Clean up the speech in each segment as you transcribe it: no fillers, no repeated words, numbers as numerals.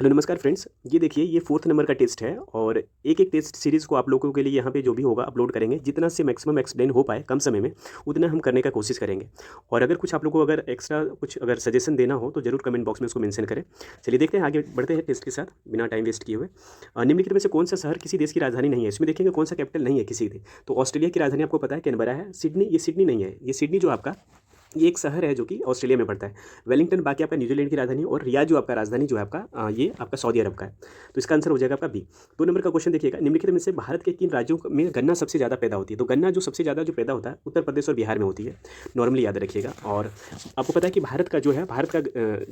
Hello नमस्कार friends. ये देखिए ये 4th नंबर का टेस्ट है और एक-एक टेस्ट सीरीज़ को आप लोगों के लिए यहाँ पे जो भी होगा अपलोड करेंगे। जितना से मैक्सिमम एक्सप्लेन हो पाए कम समय में, उतना हम करने का कोशिश करेंगे। और अगर कुछ आप लोगों को अगर एक्स्ट्रा कुछ अगर सजेशन देना हो तो ज़रूर कमेंट बॉक्स में उसको मेंशन करें। चलिए देखते हैं, आगे बढ़ते हैं टेस्ट के साथ बिना टाइम वेस्ट किए हुए। निम्नलिखित में से कौन-सा शहर किसी देश की राजधानी नहीं है? इसमें देखेंगे कौन-सा कैपिटल नहीं है किसी के। तो ऑस्ट्रेलिया की राजधानी आपको पता है कैनबरा है। सिडनी, ये सिडनी नहीं है। ये सिडनी जो आपका ये एक शहर है जो कि ऑस्ट्रेलिया में पड़ता है। वेलिंगटन बाकी आपका न्यूजीलैंड की राजधानी और रियाद जो आपका राजधानी जो है आपका ये आपका सऊदी अरब का है। तो इसका आंसर हो जाएगा आपका बी। 2 नंबर का क्वेश्चन देखिएगा, निम्नलिखित में से भारत के किन राज्यों में गन्ना सबसे ज़्यादा पैदा होती है? तो गन्ना जो सबसे ज़्यादा जो पैदा होता है उत्तर प्रदेश और बिहार में होती है। नॉर्मली याद रखिएगा। और आपको पता है कि भारत का जो है भारत का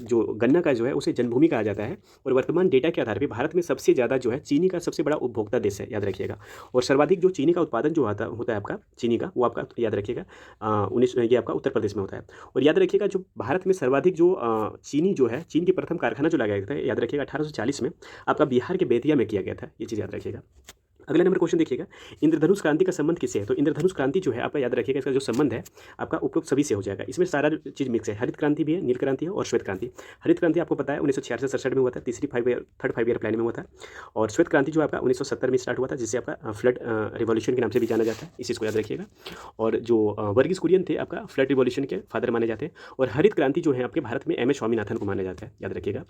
जो गन्ना का जो है उसे जन्मभूमि कहा जाता है। और वर्तमान डेटा के आधार पर भारत में सबसे ज़्यादा जो है चीनी का सबसे बड़ा उपभोक्ता देश है, याद रखिएगा। और सर्वाधिक जो चीनी का उत्पादन जो होता है आपका चीनी का, वो आपका याद रखिएगा 19 ये आपका उत्तर प्रदेश में होता है। और याद रखिएगा जो भारत में सर्वाधिक जो चीनी जो है, चीन के प्रथम कारखाना जो लगाया गया था, याद रखिएगा 1840 में आपका बिहार के बेतिया में किया गया था। ये चीज़ याद रखिएगा। अगला नंबर क्वेश्चन देखिएगा, इंद्रधनुष क्रांति का संबंध किससे है? तो इंद्रधनुष क्रांति जो है आपका याद रखिएगा, इसका जो संबंध है आपका उपरोक्त सभी से हो जाएगा। इसमें सारा चीज़ मिक्स है। हरित क्रांति भी है, नील क्रांति है और श्वेत क्रांति। हरित क्रांति आपको पता है 1966-67 में हुआ था, थर्ड 5 ईयर प्लान में हुआ था। और श्वेत क्रांति जो आपका 1970 में स्टार्ट हुआ था, जिससे आपका फ्लड रिवॉल्यूशन के नाम से भी जाना जाता है। इस चीज़ को याद रखिएगा। और जो वर्गीस कुरियन थे आपका फ्लड रिवॉल्यूशन के फादर माने जाते हैं। और हरित क्रांति जो है आपके भारत में एम एस स्वामीनाथन को माना जाता है, याद रखिएगा।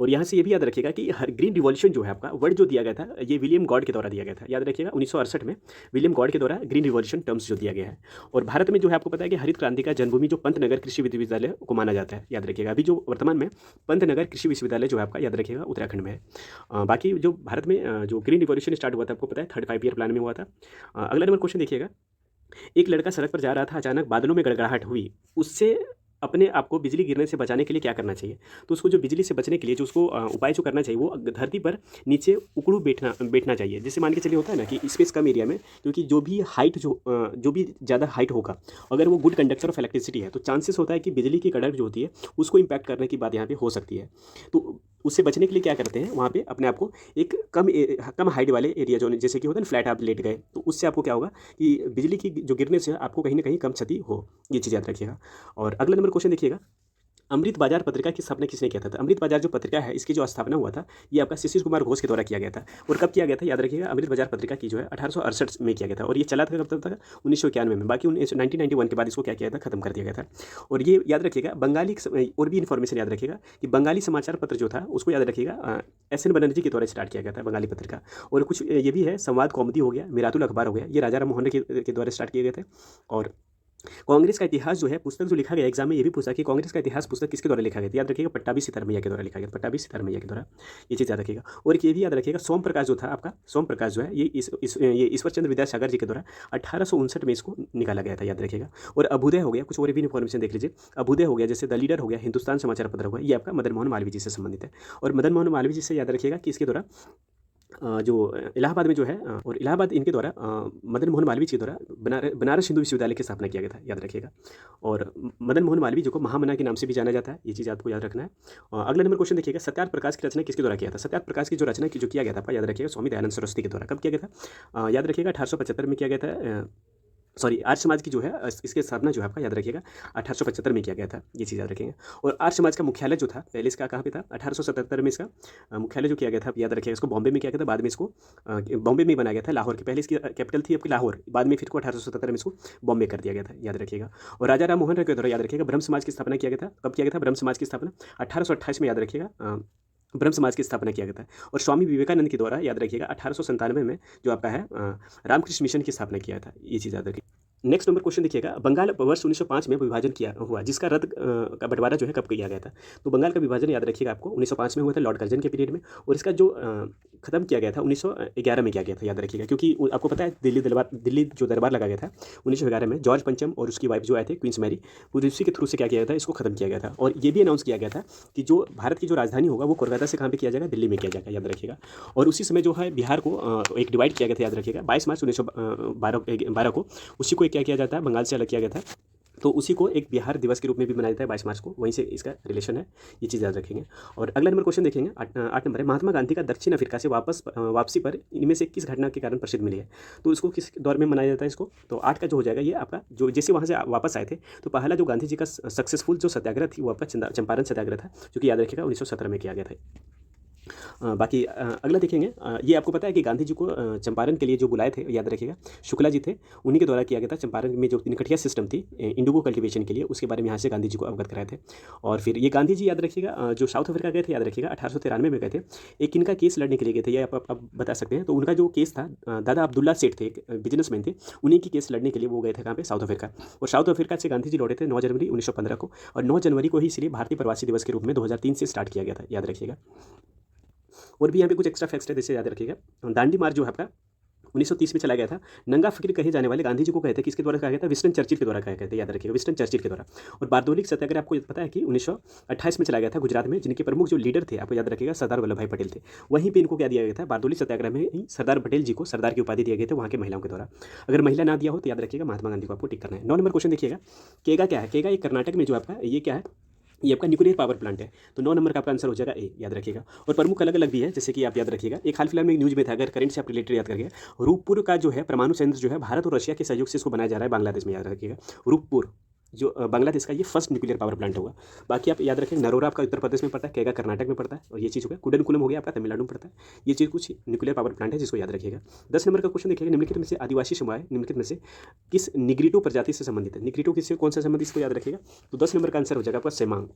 और यहाँ से ये भी याद रखिएगा कि हर ग्रीन रिवॉल्यूशन जो है आपका वर्ड जो दिया गया था, ये विलियम गॉड के द्वारा दिया गया था, याद रखिएगा 1968 में विलियम गॉड के द्वारा ग्रीन रिवॉल्यूशन टर्म्स जो दिया गया है। और भारत में जो है आपको पता है कि हरित क्रांति का जन्मभूमि जो पंतनगर कृषि विश्वविद्यालय को माना जाता है, याद रखिएगा। अभी जो वर्तमान में पंतनगर कृषि विश्वविद्यालय जो है आपका याद रखिएगा उत्तराखंड में है। बाकी जो भारत में जो ग्रीन रिवॉल्यूशन स्टार्ट हुआ था आपको पता है थर्ड 5 ईयर प्लान में हुआ था। अगला नंबर क्वेश्चन देखिएगा, एक लड़का सड़क पर जा रहा था, अचानक बादलों में गड़गड़ाहट हुई, उससे अपने आप को बिजली गिरने से बचाने के लिए क्या करना चाहिए? तो उसको जो बिजली से बचने के लिए जो उसको उपाय जो करना चाहिए, वो धरती पर नीचे उकड़ू बैठना चाहिए। जैसे मान के चलिए होता है ना कि स्पेस कम एरिया में, क्योंकि जो भी हाइट जो भी ज़्यादा हाइट होगा, अगर वो गुड कंडक्टर ऑफ इलेक्ट्रिसिटी है, तो चांसेस होता है कि बिजली की कड़क जो होती है उसको इम्पैक्ट करने की बात यहाँ पे हो सकती है। तो उससे बचने के लिए क्या करते हैं, वहाँ पे अपने आप को एक कम हाइट वाले एरिया जो जैसे कि होता है ना फ्लैट, आप लेट गए तो उससे आपको क्या होगा कि बिजली की जो गिरने से आपको कहीं ना कहीं कम क्षति हो। ये चीज़ याद रखिएगा। और अगला नंबर क्वेश्चन देखिएगा, अमृत बाजार पत्रिका की स्थापना किसने किया था? अमृत बाजार जो पत्रिका है, इसकी जो स्थापना हुआ था, ये आपका शिशिर कुमार घोष के द्वारा किया गया था। और कब किया गया था, याद रखिएगा। अमृत बाजार पत्रिका की जो है 1868 में किया गया था। और ये चला था कब तक? 1991 में। बाकी 1991 के बाद इसको क्या किया था, खत्म कर दिया गया था। और ये याद रखिएगा बंगाली और भी इन्फॉर्मेशन याद रखिएगा कि बंगाली समाचार पत्र जो था उसको याद रखिएगा SN बनर्जी के द्वारा स्टार्ट किया गया था बंगाली पत्रिका। और कुछ ये भी है, संवाद कौमुदी हो गया, मिरातुल अखबार हो गया, ये राजा राम मोहन के द्वारा स्टार्ट किए गए थे। और कांग्रेस का इतिहास जो है पुस्तक जो लिखा गया, एग्जाम में ये भी पूछा कि कांग्रेस का इतिहास पुस्तक किसके द्वारा लिखा गया था? याद रखिएगा पट्टाभी सितार मैया के द्वारा लिखा गया था, पट्टाभी सितार मैया के द्वारा। ये चीज़ याद रखिएगा। और ये भी याद रखिएगा, सोम प्रकाश जो था आपका, सोम प्रकाश जो है ये ये ईश्वर चंद्र विद्यासागर जी के द्वारा 1859 में इसको निकाला गया था, याद रखिएगा। और अभ्युदय हो गया, कुछ और भी इन्फॉर्मेशन देख लीजिए। अभ्युदय हो गया, जैसे द लीडर हो गया, हिंदुस्तान समाचार पत्र हो गया, ये आपका मदन मोहन मालवीय जी से संबंधित है। और मदन मोहन मालवीय जी से याद रखिएगा कि इसके द्वारा जो इलाहाबाद में जो है और इलाहाबाद इनके द्वारा मदन मोहन मालवीय के द्वारा बनारस हिंदू विश्वविद्यालय की स्थापना किया गया था, याद रखिएगा। और मदन मोहन मालवीय जो को महामना के नाम से भी जाना जाता है, ये चीज़ आपको याद रखना है। अगला नंबर क्वेश्चन देखिएगा, सत्यार्थ प्रकाश की रचना किसके द्वारा किया था? सत्यार्थ प्रकाश की जो रचना की जो किया गया था आपका याद रखिएगा स्वामी दयानंद सरस्वती के द्वारा। कब किया गया था? याद रखिएगा 1875 में किया गया था। सॉरी, आर्य समाज की जो है इसके स्थापना जो है आपका याद रखिएगा 1875 में किया गया था। ये चीज़ याद रखेंगे। और आर्य समाज का मुख्यालय जो था पहले इसका कहाँ पे था? 1877 में इसका मुख्यालय जो किया गया था, याद रखिएगा। इसको बॉम्बे में किया गया था, बाद में इसको बॉम्बे में ही बनाया गया था। लाहौर के पहले इसकी कैपिटल थी आपकी लाहौर, बाद में फिर को 1877 में इसको बॉम्बे कर दिया गया था, याद रखिएगा। और राजा राम मोहन राय के द्वारा याद रखिएगा ब्रह्म समाज की स्थापना किया गया था। कब किया गया था ब्रह्म समाज की स्थापना? 1828 में, याद रखिएगा। ब्रह्म समाज की स्थापना किया गया था। और स्वामी विवेकानंद के द्वारा याद रखिएगा 1897 में जो आपका है रामकृष्ण मिशन की स्थापना किया था। ये चीज़ याद रखिए। नेक्स्ट नंबर क्वेश्चन देखिएगा, बंगाल वर्ष 1905 में विभाजन किया हुआ, जिसका रद्द का बंटवारा जो है कब किया गया था? तो बंगाल का विभाजन याद रखिएगा आपको 1905 में हुआ था, लॉर्ड कर्जन के पीरियड में। और इसका जो खत्म किया गया था 1911 में किया गया था, याद रखिएगा। क्योंकि आपको पता है दिल्ली जो दरबार लगा गया था 1911 में, जॉर्ज पंचम और उसकी वाइफ जो आए थे क्वींस मैरी, उसी के थ्रू से क्या किया गया था, इसको खत्म किया गया था। और ये भी अनाउंस किया गया था कि जो भारत की जो राजधानी होगा वो कोलकाता से कहाँ पे किया जाएगा? दिल्ली में किया जाएगा, याद रखिएगा। और उसी समय जो है बिहार को एक डिवाइड किया गया था, याद रखिएगा। 22 मार्च 1912 को उसी को क्या किया जाता है, बंगाल से अलग किया गया था। तो उसी को एक बिहार दिवस के रूप में भी मनाया जाता है 22 मार्च को, वहीं से इसका रिलेशन है, ये चीज़ याद रखेंगे। और अगला नंबर क्वेश्चन देखेंगे, 8 नंबर है, महात्मा गांधी का दक्षिण अफ्रीका से वापसी पर इनमें से किस घटना के कारण प्रसिद्ध मिली है? तो इसको किस दौर में मनाया जाता है इसको? तो 8 का जो हो जाएगा ये आपका, जो जैसे वहाँ से वापस आए थे तो पहला जो गांधी जी का सक्सेसफुल जो सत्याग्रह थी वो आपका चंपारण सत्याग्रह था, जो कि याद रखिएगा 1917 में किया गया था। बाकी अगला देखेंगे, ये आपको पता है कि गांधी जी को चंपारण के लिए जो बुलाए थे, याद रखिएगा शुक्ला जी थे, उन्हीं के द्वारा किया गया था। चंपारण में जो निकटिया सिस्टम थी इंडिगो कल्टीवेशन के लिए, उसके बारे में यहाँ से गांधी जी को अवगत कराए थे। और फिर ये गांधी जी याद रखिएगा जो साउथ अफ्रीका गए थे, याद रखिएगा 1893 में गए थे। एक इनका केस लड़ने के लिए गए थे, ये आप बता सकते हैं। तो उनका जो केस था, दादा अब्दुल्ला सेठ थे, एक बिजनेसमैन थे, उन्हीं की केस लड़ने के लिए वो गए थे कहाँ पे, साउथ अफ्रीका। और साउथ अफ्रीका से गांधी जी लौटे थे 9 जनवरी 1915 को, और 9 जनवरी को ही इसलिए भारतीय प्रवासी दिवस के रूप में 2003 से स्टार्ट किया गया था, याद रखिएगा। और भी यहाँ पे कुछ एक्स्ट्रा फैक्ट्स है, जैसे याद रखिएगा दांडी मार्च जो है आपका 1930 में चला गया था। नंगा फकीर कहे जाने वाले गांधी जी को कहते हैं, किसके द्वारा कहा गया था? विंस्टन चर्चिल के द्वारा कहा गया था, याद रखिएगा विंस्टन चर्चिल के द्वारा। और बारदोली सत्याग्रह आपको पता है कि 1928 में चला गया था गुजरात में, जिनके प्रमुख जो लीडर थे आपको याद रखिएगा सरदार वल्लभ भाई पटेल थे। वहीं पे इनको क्या दिया गया था? बारदोली सत्याग्रह में ही सरदार पटेल जी को सरदार की उपाधि दिए गए थे वहाँ के महिलाओं के द्वारा। अगर महिला ना दिया हो तो याद रखिएगा महात्मा गांधी को आपको टिक करना है। 9 नंबर क्वेश्चन देखिएगा, केगा क्या है? केगा एक कर्नाटक में जो आपका ये क्या है, ये आपका न्यूक्लियर पावर प्लांट है। तो 9 नंबर का आपका आंसर हो जाएगा ए, याद रखिएगा। और प्रमुख अलग अलग भी है, जैसे कि आप याद रखिएगा, एक हाल फिलहाल में न्यूज़ में था, अगर करंट से आप रिलेटेड याद करिए, रूपपुर का जो है परमाणु संयंत्र जो है भारत और रशिया के सहयोग से इसको बनाया जा रहा है बांग्लादेश में, याद रखिएगा। रूपपुर जो बांग्लादेश का ये फर्स्ट न्यूक्लियर पावर प्लांट होगा। बाकी आप याद रखें, नरोरा आपका उत्तर प्रदेश में पड़ता है, केगा कर्नाटक में पड़ता है, और ये चीज़ हो गया। कुडनकुलम हो गया आपका तमिलनाडु में पड़ता है। ये चीज़ कुछ न्यूक्लियर पावर प्लांट है जिसको याद रखिएगा। 10 नंबर का क्वेश्चन देखिएगा, निम्नलिखित में से आदिवासी समुदाय निम्नलिखित में से किस निग्रिटो प्रजाति से संबंधित है? निग्रिटो किससे, कौन सा संबंधित, इसको याद रखिएगा। तो 10 नंबर का आंसर हो जाएगा आपका सेमांग।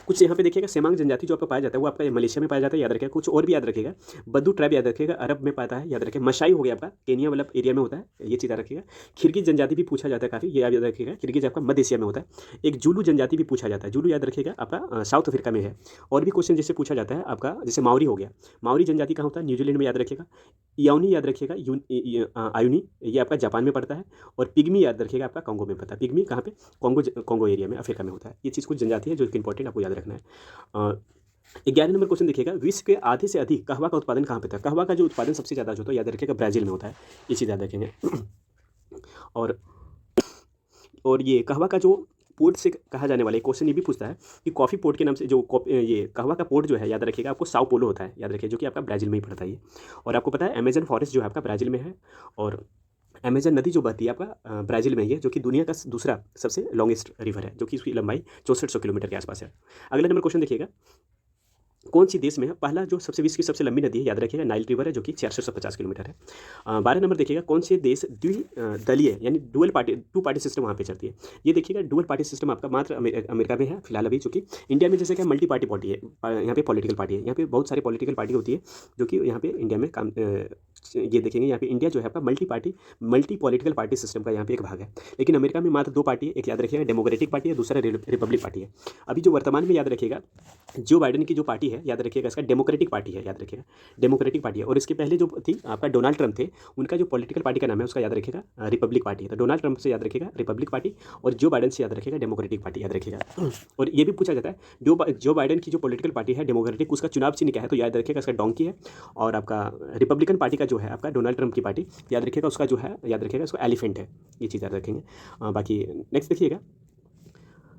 कुछ यहाँ पे देखिएगा, सेमांग जनजाति जो आपका पाया जाता है वो आपका मलेशिया में पाया जाता है, याद रखिएगा। कुछ और भी याद रखिएगा, बद्दू ट्राइब याद रखिएगा अरब में पाता है, याद रखिएगा। मशाई हो गया आपका केनिया वाला एरिया में होता है, ये चीज़ याद रखिएगा। खिरगिज जनजाति भी पूछा जाता है काफ़ी, ये याद रखिएगा। खिरगिज आपका मध्य एशिया में होता है। एक जूलू जनजाति भी पूछा जाता है, जूलू याद रखिएगा आपका साउथ अफ्रीका में है। और भी क्वेश्चन जैसे पूछा जाता है आपका, जैसे मावरी हो गया, मावरी जनजाति कहाँ होता है? न्यूजीलैंड में, याद रखिएगा। यानी याद रखिएगा, आयुनी ये आपका जापान में पड़ता है। और पिग्मी याद रखिएगा आपका कांगो में पड़ता है। पिग्मी कहाँ पे? कांगो एरिया में, अफ्रीका में होता है। ये चीज़ कुछ जनजाति है जो कि इंपॉर्टेंट आपको याद रखना है। 11 नंबर क्वेश्चन देखिएगा, विश्व के आधे से अधिक कहवा का उत्पादन कहाँ पे था? कहवा का जो उत्पादन सबसे ज़्यादा जो होता है, याद रखिएगा ब्राज़ील में होता है, ये चीज़ याद रखेंगे। और ये कहवा का जो पोर्ट से कहा जाने वाला क्वेश्चन ये भी पूछता है कि कॉफ़ी पोर्ट के नाम से जो ये कहवा का पोर्ट जो है, याद रखिएगा आपको साओ पोलो होता है, याद रखिए, जो कि आपका ब्राज़ील में ही पड़ता है ये। और आपको पता है अमेजन फॉरेस्ट जो है आपका ब्राज़ील में है। और अमेजन नदी जो बहती है आपका ब्राज़ील में ही है, जो कि दुनिया का दूसरा सबसे लॉन्गेस्ट रिवर है, जो कि इसकी लंबाई 6400 किलोमीटर के आसपास है। अगला नंबर क्वेश्चन देखिएगा, कौन सी देश में है पहला जो विश्व की सबसे लंबी नदी है? याद रखिएगा नाइल रिवर है, जो कि 450 किलोमीटर है। 12 नंबर देखिएगा, कौन से देश द्विदलीय यानी टू पार्टी सिस्टम वहाँ पे चलती है? ये देखिएगा डुअल पार्टी सिस्टम आपका मात्र अमेरिका में है फिलहाल अभी, जो कि इंडिया में जैसे क्या मल्टी पार्टी पार्टी है, यहाँ पे पॉलिटिकल पार्टी है, यहाँ पे बहुत सारी पॉलिटिकल पार्टी होती है, जो कि यहाँ पे इंडिया में काम ये देखेंगे, यहाँ पे इंडिया जो है आपका मल्टी पॉलिटिकल पार्टी सिस्टम का यहाँ पे एक भाग है। लेकिन अमेरिका में मात्र 2 पार्टी है, एक याद रखिएगा डेमोक्रेटिक पार्टी है, दूसरा रिपब्लिक पार्टी है। अभी जो वर्तमान में याद रखिएगा जो बाइडेन की जो पार्टी है, याद रखिएगा इसका डेमोक्रेटिक पार्टी है, याद रखिएगा डेमोक्रेटिक पार्टी है। और इसके पहले जो थी आपका डोनाल्ड ट्रंप थे, उनका जो पॉलिटिकल पार्टी का नाम है उसका याद रखिएगा रिपब्लिक पार्टी है। तो डोनाल्ड ट्रंप से याद रखिएगा रिपब्लिक पार्टी, और जो बाइडेन से याद रखिएगा डेमोक्रेटिक पार्टी, याद रखिएगा। और ये भी पूछा जाता है जो बाइडेन की जो पॉलिटिकल पार्टी है डेमोक्रेटिक, उसका चुनाव चिन्ह क्या है? तो याद रखिएगा इसका डोंकी है। और आपका रिपब्लिकन पार्टी का जो है आपका डोनाल्ड ट्रंप की पार्टी, याद रखिएगा उसका जो है, याद रखिएगा उसका एलिफेंट है, ये चीज़ याद रखेंगे। बाकी नेक्स्ट देखिएगा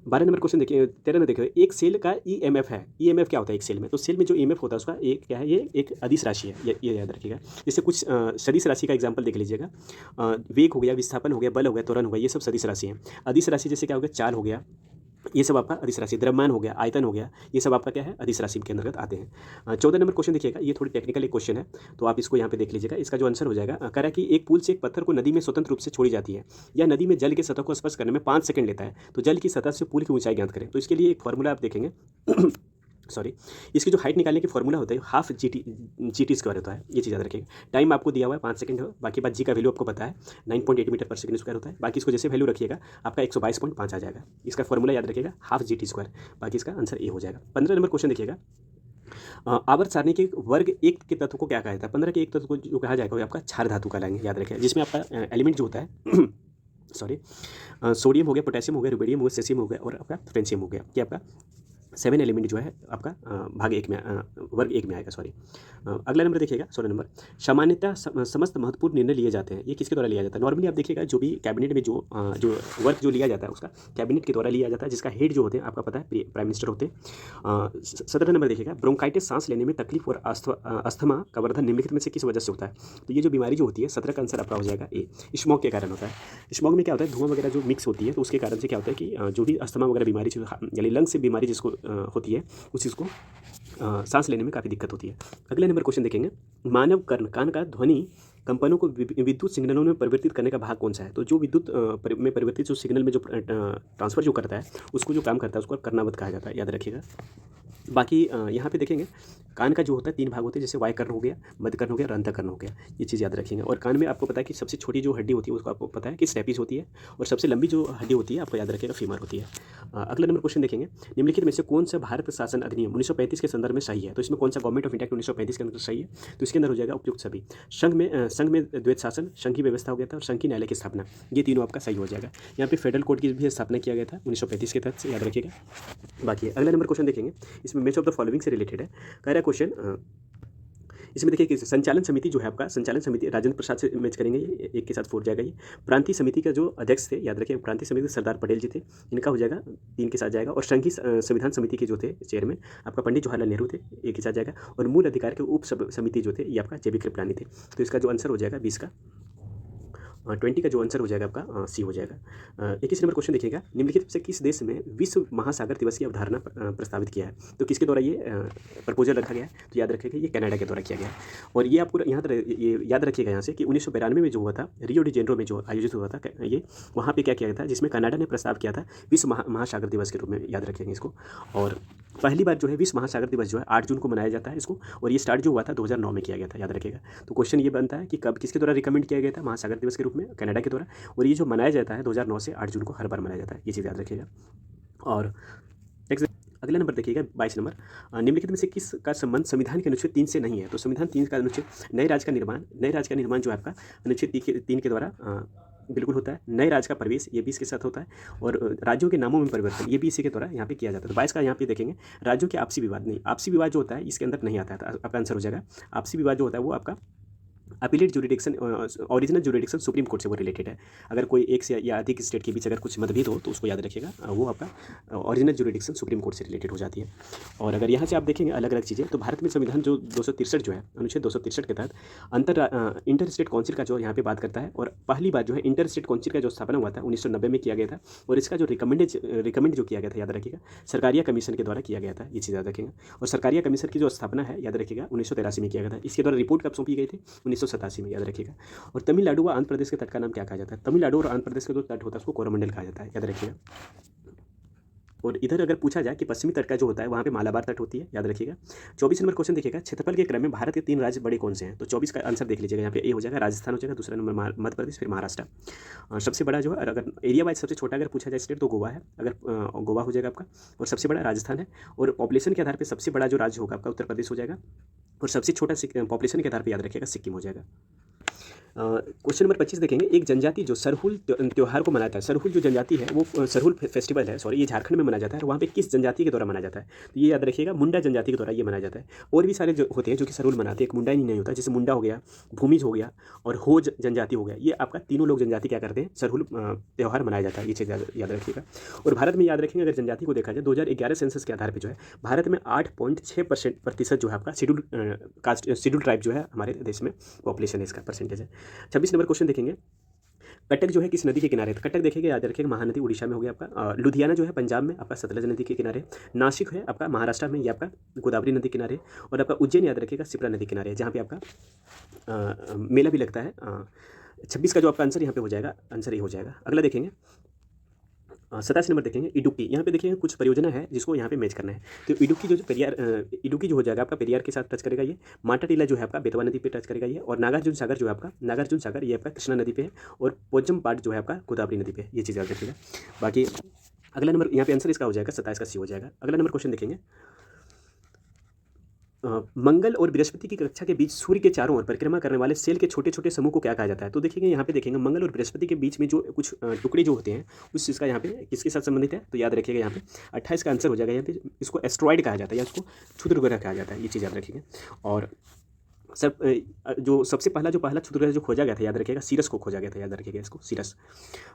12 नंबर क्वेश्चन देखिए, 13 में देखिए, एक सेल का ईएमएफ है। ईएमएफ क्या होता है एक सेल में? तो सेल में जो ईएमएफ होता है उसका एक क्या है, ये एक अदिश राशि है, ये याद रखिएगा। जैसे कुछ सदिश राशि का एग्जांपल देख लीजिएगा, वेग हो गया, विस्थापन हो गया, बल हो गया, त्वरण हो गया, ये सब सदिश राशि हैं। अदिश राशि जैसे क्या हो गया, चाल हो गया, ये सब आपका अदिश राशि। द्रव्यमान हो गया, आयतन हो गया, ये सब आपका क्या है, अदिश राशि के अंतर्गत आते हैं। 14 नंबर क्वेश्चन देखिएगा, ये थोड़ी टेक्निकल एक क्वेश्चन है, तो आप इसको यहाँ पे देख लीजिएगा। इसका जो आंसर हो जाएगा, कह रहा है कि एक पुल से एक पत्थर को नदी में स्वतंत्र रूप से छोड़ी जाती है, या नदी में जल के सतह को स्पर्श करने में 5 सेकंड लेता है, तो जल की सतह से पुल की ऊंचाई ज्ञात करें। तो इसके लिए एक फॉर्मूला आप देखेंगे सॉरी, इसकी जो हाइट निकालने की फॉर्मूला होता है हाफ जी टी स्क्वायर होता है, ये चीज़ याद रखिएगा। टाइम आपको दिया हुआ है 5 सेकंड, बाकी बात जी का वैल्यू आपको पता है 9.8 मीटर पर सेकंड स्क्वायर होता है। बाकी इसको जैसे वैल्यू रखिएगा आपका 122.5 आ जाएगा। इसका फॉर्मूला याद रखिएगा हाफ जी टी स्क्वायर, बाकी इसका आंसर ए हो जाएगा। 15 नंबर क्वेश्चन देखिएगा, आवर्त सारणी के वर्ग 1 के तत्व को क्या कहा जाता है? 15 के एक तत्व को जो कहा जाएगा वो आपका क्षार धातु कहलाएंगे, याद रखिएगा, जिसमें आपका एलिमेंट जो होता है सॉरी सोडियम हो गया, पोटेशियम हो गया, रुबिडियम हो गया, सेसियम हो गया, और आपका फ्रेंशियम हो गया, क्या आपका 7 एलिमेंट जो है आपका भाग एक में वर्ग एक में आएगा, सॉरी। अगला नंबर देखिएगा 16 नंबर, सामान्यतः समस्त महत्वपूर्ण निर्णय लिए जाते हैं, ये किसके द्वारा लिया जाता है? नॉर्मली आप देखिएगा जो भी कैबिनेट में जो वर्क जो लिया जाता है उसका कैबिनेट के द्वारा लिया जाता है, जिसका हेड जो होते हैं आपका पता है प्राइम मिनिस्टर होते हैं। 17 नंबर देखिएगा, ब्रोंकाइटिस सांस लेने में तकलीफ और अस्थमा का वर्धन निम्नलिखित में से किस वजह से होता है? तो ये जो बीमारी जो होती है 17 का आंसर आपका हो जाएगा ए, स्मोक के कारण होता है। स्मोक में क्या होता है, धुआं वगैरह जो मिक्स होती है तो उसके कारण से क्या होता है कि जो भी अस्थमा वगैरह बीमारी यानी लंग्स से बीमारी जिसको होती है उस चीज़ को सांस लेने में काफ़ी दिक्कत होती है। अगले नंबर क्वेश्चन देखेंगे, मानव कान का ध्वनि कंपनों को विद्युत सिग्नलों में परिवर्तित करने का भाग कौन सा है? तो जो विद्युत में परिवर्तित जो सिग्नल में जो ट्रांसफर जो करता है उसको जो काम करता है उसको कर्णावत कहा जाता है, याद रखिएगा। बाकी यहाँ पे देखेंगे कान का जो होता है 3 भाग होते हैं, जैसे वाय कर्ण हो गया, मध्य कर्ण हो गया और अंतःकर्ण हो गया, ये चीज़ याद रखेंगे। और कान में आपको पता है कि सबसे छोटी जो हड्डी होती है उसको आपको पता है कि स्टेपिस होती है, और सबसे लंबी जो हड्डी होती है आपको याद रखिएगा फीमर होती है। अगला नंबर क्वेश्चन देखेंगे, निम्नलिखित में से कौन सा भारत शासन अधिनियम 1935 के संदर्भ में सही है? तो इसमें कौन सा गवर्नमेंट ऑफ इंडिया 1935 के अंदर सही है? तो इसके अंदर हो जाएगा उपयुक्त सभी। संघ में द्वैत शासन, संघीय व्यवस्था हो गया था और संघीय न्यायालय की स्थापना, ये तीनों आपका सही हो जाएगा। यहाँ पे फेडरल कोर्ट की भी स्थापना किया गया था 1935 के तहत से, याद रखिएगा। बाकी अगला नंबर क्वेश्चन देखेंगे, इसमें मैच ऑफ द फॉलोइंग से रिलेटेड है। कह रहा क्वेश्चन इसमें देखिए कि संचालन समिति जो है आपका, संचालन समिति राजेंद्र प्रसाद से मैच करेंगे, ये एक के साथ 4 जाएगा। ये प्रांतीय समिति का जो अध्यक्ष थे, याद रखिए प्रांतीय समिति सरदार पटेल जी थे, इनका हो जाएगा 3 के साथ जाएगा। और संघीय संविधान समिति के जो थे चेयरमैन आपका पंडित जवाहरलाल नेहरू थे, 1 के साथ जाएगा। और मूल अधिकार के उप समिति जो थे ये आपका JB कृपलानी थे। तो इसका जो आंसर हो जाएगा 20 का 20 का जो आंसर हो जाएगा आपका सी हो जाएगा। 21 नंबर क्वेश्चन देखिएगा, निम्नलिखित से किस देश में विश्व महासागर दिवस की अवधारणा प्रस्तावित किया है? तो किसके द्वारा ये प्रपोजल रखा गया है? तो याद रखिएगा ये कनाडा के द्वारा किया गया है। और ये आपको यहाँ ये याद रखिएगा यहाँ से कि 1992 में जो हुआ था रियो डी जेनेरो में जो आयोजित हुआ था ये, वहाँ पर क्या किया गया था, जिसमें कनाडा ने प्रस्ताव किया था विश्व महासागर दिवस के रूप में, याद रखेंगे इसको। और पहली बार जो है विश्व महासागर दिवस जो है 8 जून को मनाया जाता है इसको, और ये स्टार्ट जो हुआ था 2009 में किया गया था, याद रखिएगा। तो क्वेश्चन ये बनता है कि कब किसके द्वारा रिकमेंड किया गया था महासागर दिवस के रूप में? कनाडा के द्वारा। और ये जो मनाया जाता है 2009 से 8 जून को हर बार मनाया जाता है, ये चीज़ याद रखिएगा। और अगला नंबर देखिएगा 22 नंबर, निम्नलिखित में से किस का संबंध संविधान के अनुच्छेद 3 से नहीं है? तो संविधान 3 का अनुच्छेद नए राज्य का निर्माण जो है आपका अनुच्छेद 3 के द्वारा बिल्कुल होता है। नए राज्य का प्रवेश ये भी इसके साथ होता है, और राज्यों के नामों में परिवर्तन ये भी इसी के द्वारा यहाँ पे किया जाता है। तो 22 का यहाँ पे देखेंगे राज्यों के आपसी विवाद, नहीं आपसी विवाद जो होता है इसके अंदर नहीं आता है, तो आपका आंसर हो जाएगा आपसी विवाद जो होता है वो आपका appellate jurisdiction, original jurisdiction supreme court से वो रिलेटेड है। अगर कोई एक से या अधिक स्टेट के बीच अगर कुछ मतभेद हो तो उसको याद रखिएगा, वो आपका ओरिजिनल जुरिडिक्शन सुप्रीम कोर्ट से रिलेटेड हो जाती है। और अगर यहाँ से आप देखेंगे अलग अलग चीज़ें, तो भारत में संविधान जो 263 जो है अनुच्छेद 263 के तहत इंटर स्टेट काउंसिल का जो यहाँ पे बात करता है, और पहली बार जो है इंटर स्टेट काउंसिल का जो स्थापना हुआ था 1990 में किया गया था, और इसका जो रिकमेंड जो किया गया था, याद रखिएगा सरकारिया कमीशन के द्वारा किया गया था, ये चीज़ याद रखेंगे। और सरकारिया कमीशन की जो स्थापना है याद रखिएगा 1983 में किया गया था। इसके द्वारा रिपोर्ट कब सौंपी गई थी? 1987 में, याद रखिएगा। और तमिलनाडु व आंध्र प्रदेश के तट का नाम क्या कहा जाता है? तमिलनाडु और आंध्र प्रदेश का जो तट होता है उसको कोरोमंडल कहा जाता है, याद रखिएगा। और इधर अगर पूछा जाए कि पश्चिमी तट का जो होता है वहाँ पे मालाबार तट होती है, याद रखिएगा। 24 नंबर क्वेश्चन देखिएगा, क्षेत्रफल के क्रम में भारत के 3 राज्य बड़े कौन से हैं? तो 24 का आंसर देख लीजिएगा, यहाँ पे ए हो जाएगा राजस्थान हो जाएगा, दूसरा नंबर मध्य प्रदेश, फिर महाराष्ट्र। सबसे बड़ा जो है, अगर एरिया वाइज सबसे छोटा अगर पूछा जाए स्टेट तो गोवा है, अगर गोवा हो जाएगा आपका, और सबसे बड़ा राजस्थान है। और पॉपुलेशन के आधार पर सबसे बड़ा जो राज्य होगा आपका उत्तर प्रदेश हो जाएगा, और सबसे छोटा पॉपुलेशन के आधार पर याद रखिएगा सिक्किम हो जाएगा। क्वेश्चन नंबर 25 देखेंगे, एक जनजाति जो सरहुल त्यौहार को मनाता है, सरहुल जो जनजाति है वो सरहुल फेस्टिवल है, सॉरी, ये झारखंड में मनाया जाता है, और वहाँ पे किस जनजाति के द्वारा मनाया जाता है? तो ये याद रखिएगा मुंडा जनजाति के द्वारा ये मनाया जाता है। और भी सारे जो होते हैं जो कि सरहुल मनाते हैं, एक मुंडा ही नहीं होता, जैसे मुंडा हो गया, भूमिज हो गया और होज जनजाति हो गया, ये आपका तीनों लोग जनजाति क्या करते हैं, सरहुल त्यौहार मनाया जाता है, ये चीज़ याद रखिएगा। और भारत में याद रखेंगे अगर जनजाति को देखा जाए 2011 सेंसस के आधार पर जो है भारत में 8.6% जो है आपका शेड्यूल ट्राइब जो है हमारे देश में पॉपुलेशन है, इसका परसेंटेज है। 26 नंबर क्वेश्चन देखेंगे, कटक जो है किस नदी के किनारे है? कटक देखिएगा याद रखिएगा महानदी उड़ीसा में हो गया आपका। लुधियाना जो है पंजाब में आपका सतलज नदी के किनारे। नासिक है आपका महाराष्ट्र में, ये आपका गोदावरी नदी किनारे। और आपका उज्जैन याद रखिएगा शिप्रा नदी किनारे, जहाँ पे आपका मेला भी लगता है। 26 का जो आपका आंसर यहाँ पे हो जाएगा, आंसर ये हो जाएगा। अगला देखेंगे 27 नंबर देखेंगे, इडुक्की। यहाँ पे देखेंगे कुछ परियोजना है जिसको यहाँ पे मैच करना है। तो इडुक्की इडुक्की जो हो जाएगा आपका पेरियार के साथ टच करेगा ये। माटाटीला जो है आपका बेतवा नदी पे टच करेगा ये। और नागार्जुन सागर जो है आपका, नागार्जुन सागर ये आपका कृष्णा नदी पे है। और पोचम पाट जो है आपका गोदावरी नदी पे है, ये चीज़ याद रखिएगा। बाकी अगला नंबर यहाँ पे आंसर इसका हो जाएगा 27 का सी हो जाएगा। अगला नंबर क्वेश्चन देखेंगे, मंगल और बृहस्पति की कक्षा के बीच सूर्य के चारों ओर परिक्रमा करने वाले सेल के छोटे छोटे समूह को क्या कहा जाता है? तो देखिएगा यहाँ पे देखेंगे मंगल और बृहस्पति के बीच में जो कुछ टुकड़े जो होते हैं उस चीज़ का यहाँ पे किसके साथ संबंधित है? तो याद रखिएगा यहाँ पे 28 का आंसर हो जाएगा। यहाँ पे इसको एस्ट्रॉइड कहा जाता है या इसको क्षुद्र ग्रह कहा जाता है, ये चीज़ याद रखिएगा। और सब जो सबसे पहला क्षुद्र ग्रह जो खोजा गया था याद रखिएगा, सीरस को खोजा गया था, याद रखिएगा इसको, सीरस।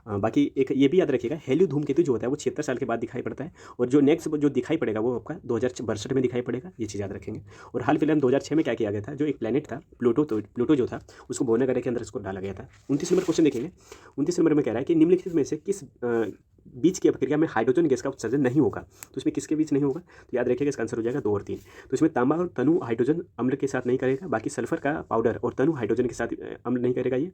बाकी एक ये भी याद रखिएगा, हेलियो धूमकेतु जो होता है वो 76 साल के बाद दिखाई पड़ता है, और जो नेक्स्ट जो दिखाई पड़ेगा वो आपका 2062 में दिखाई पड़ेगा, ये चीज़ याद रखेंगे। और हाल फिलहाल 2006 में क्या किया गया था, जो एक प्लैनेट था प्लूटो, तो प्लूटो जो था उसको भुवना ग्रह के अंदर इसको डाला गया था। 29 नंबर क्वेश्चन देखेंगे। 29 नंबर में कह रहा है कि निम्नलिखित में से किस बीच की प्रक्रिया में हाइड्रोजन गैस का उत्सर्जन नहीं होगा? तो इसमें किसके बीच नहीं होगा? तो याद रखिएगा इसका आंसर हो जाएगा 2 और 3। तो इसमें तांबा और तनु हाइड्रोजन अम्ल के साथ नहीं करेगा, बाकी सल्फर का पाउडर और तनु हाइड्रोजन के साथ अम्ल नहीं करेगा ये,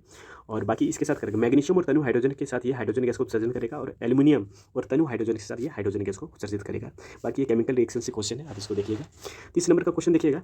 और बाकी इसके साथ करेगा मैग्नीशियम और तनु हाइड्रोजन के साथ ये हाइड्रोजन गैस को उत्सर्जन करेगा, और एल्यूमिनियम और तनु हाइड्रोजन के साथ ये हाइड्रोजन गैस को उत्सर्जित करेगा। बाकी ये केमिकल रिएक्शन से क्वेश्चन है, आप इसको देखिएगा। 30 नंबर का क्वेश्चन देखिएगा,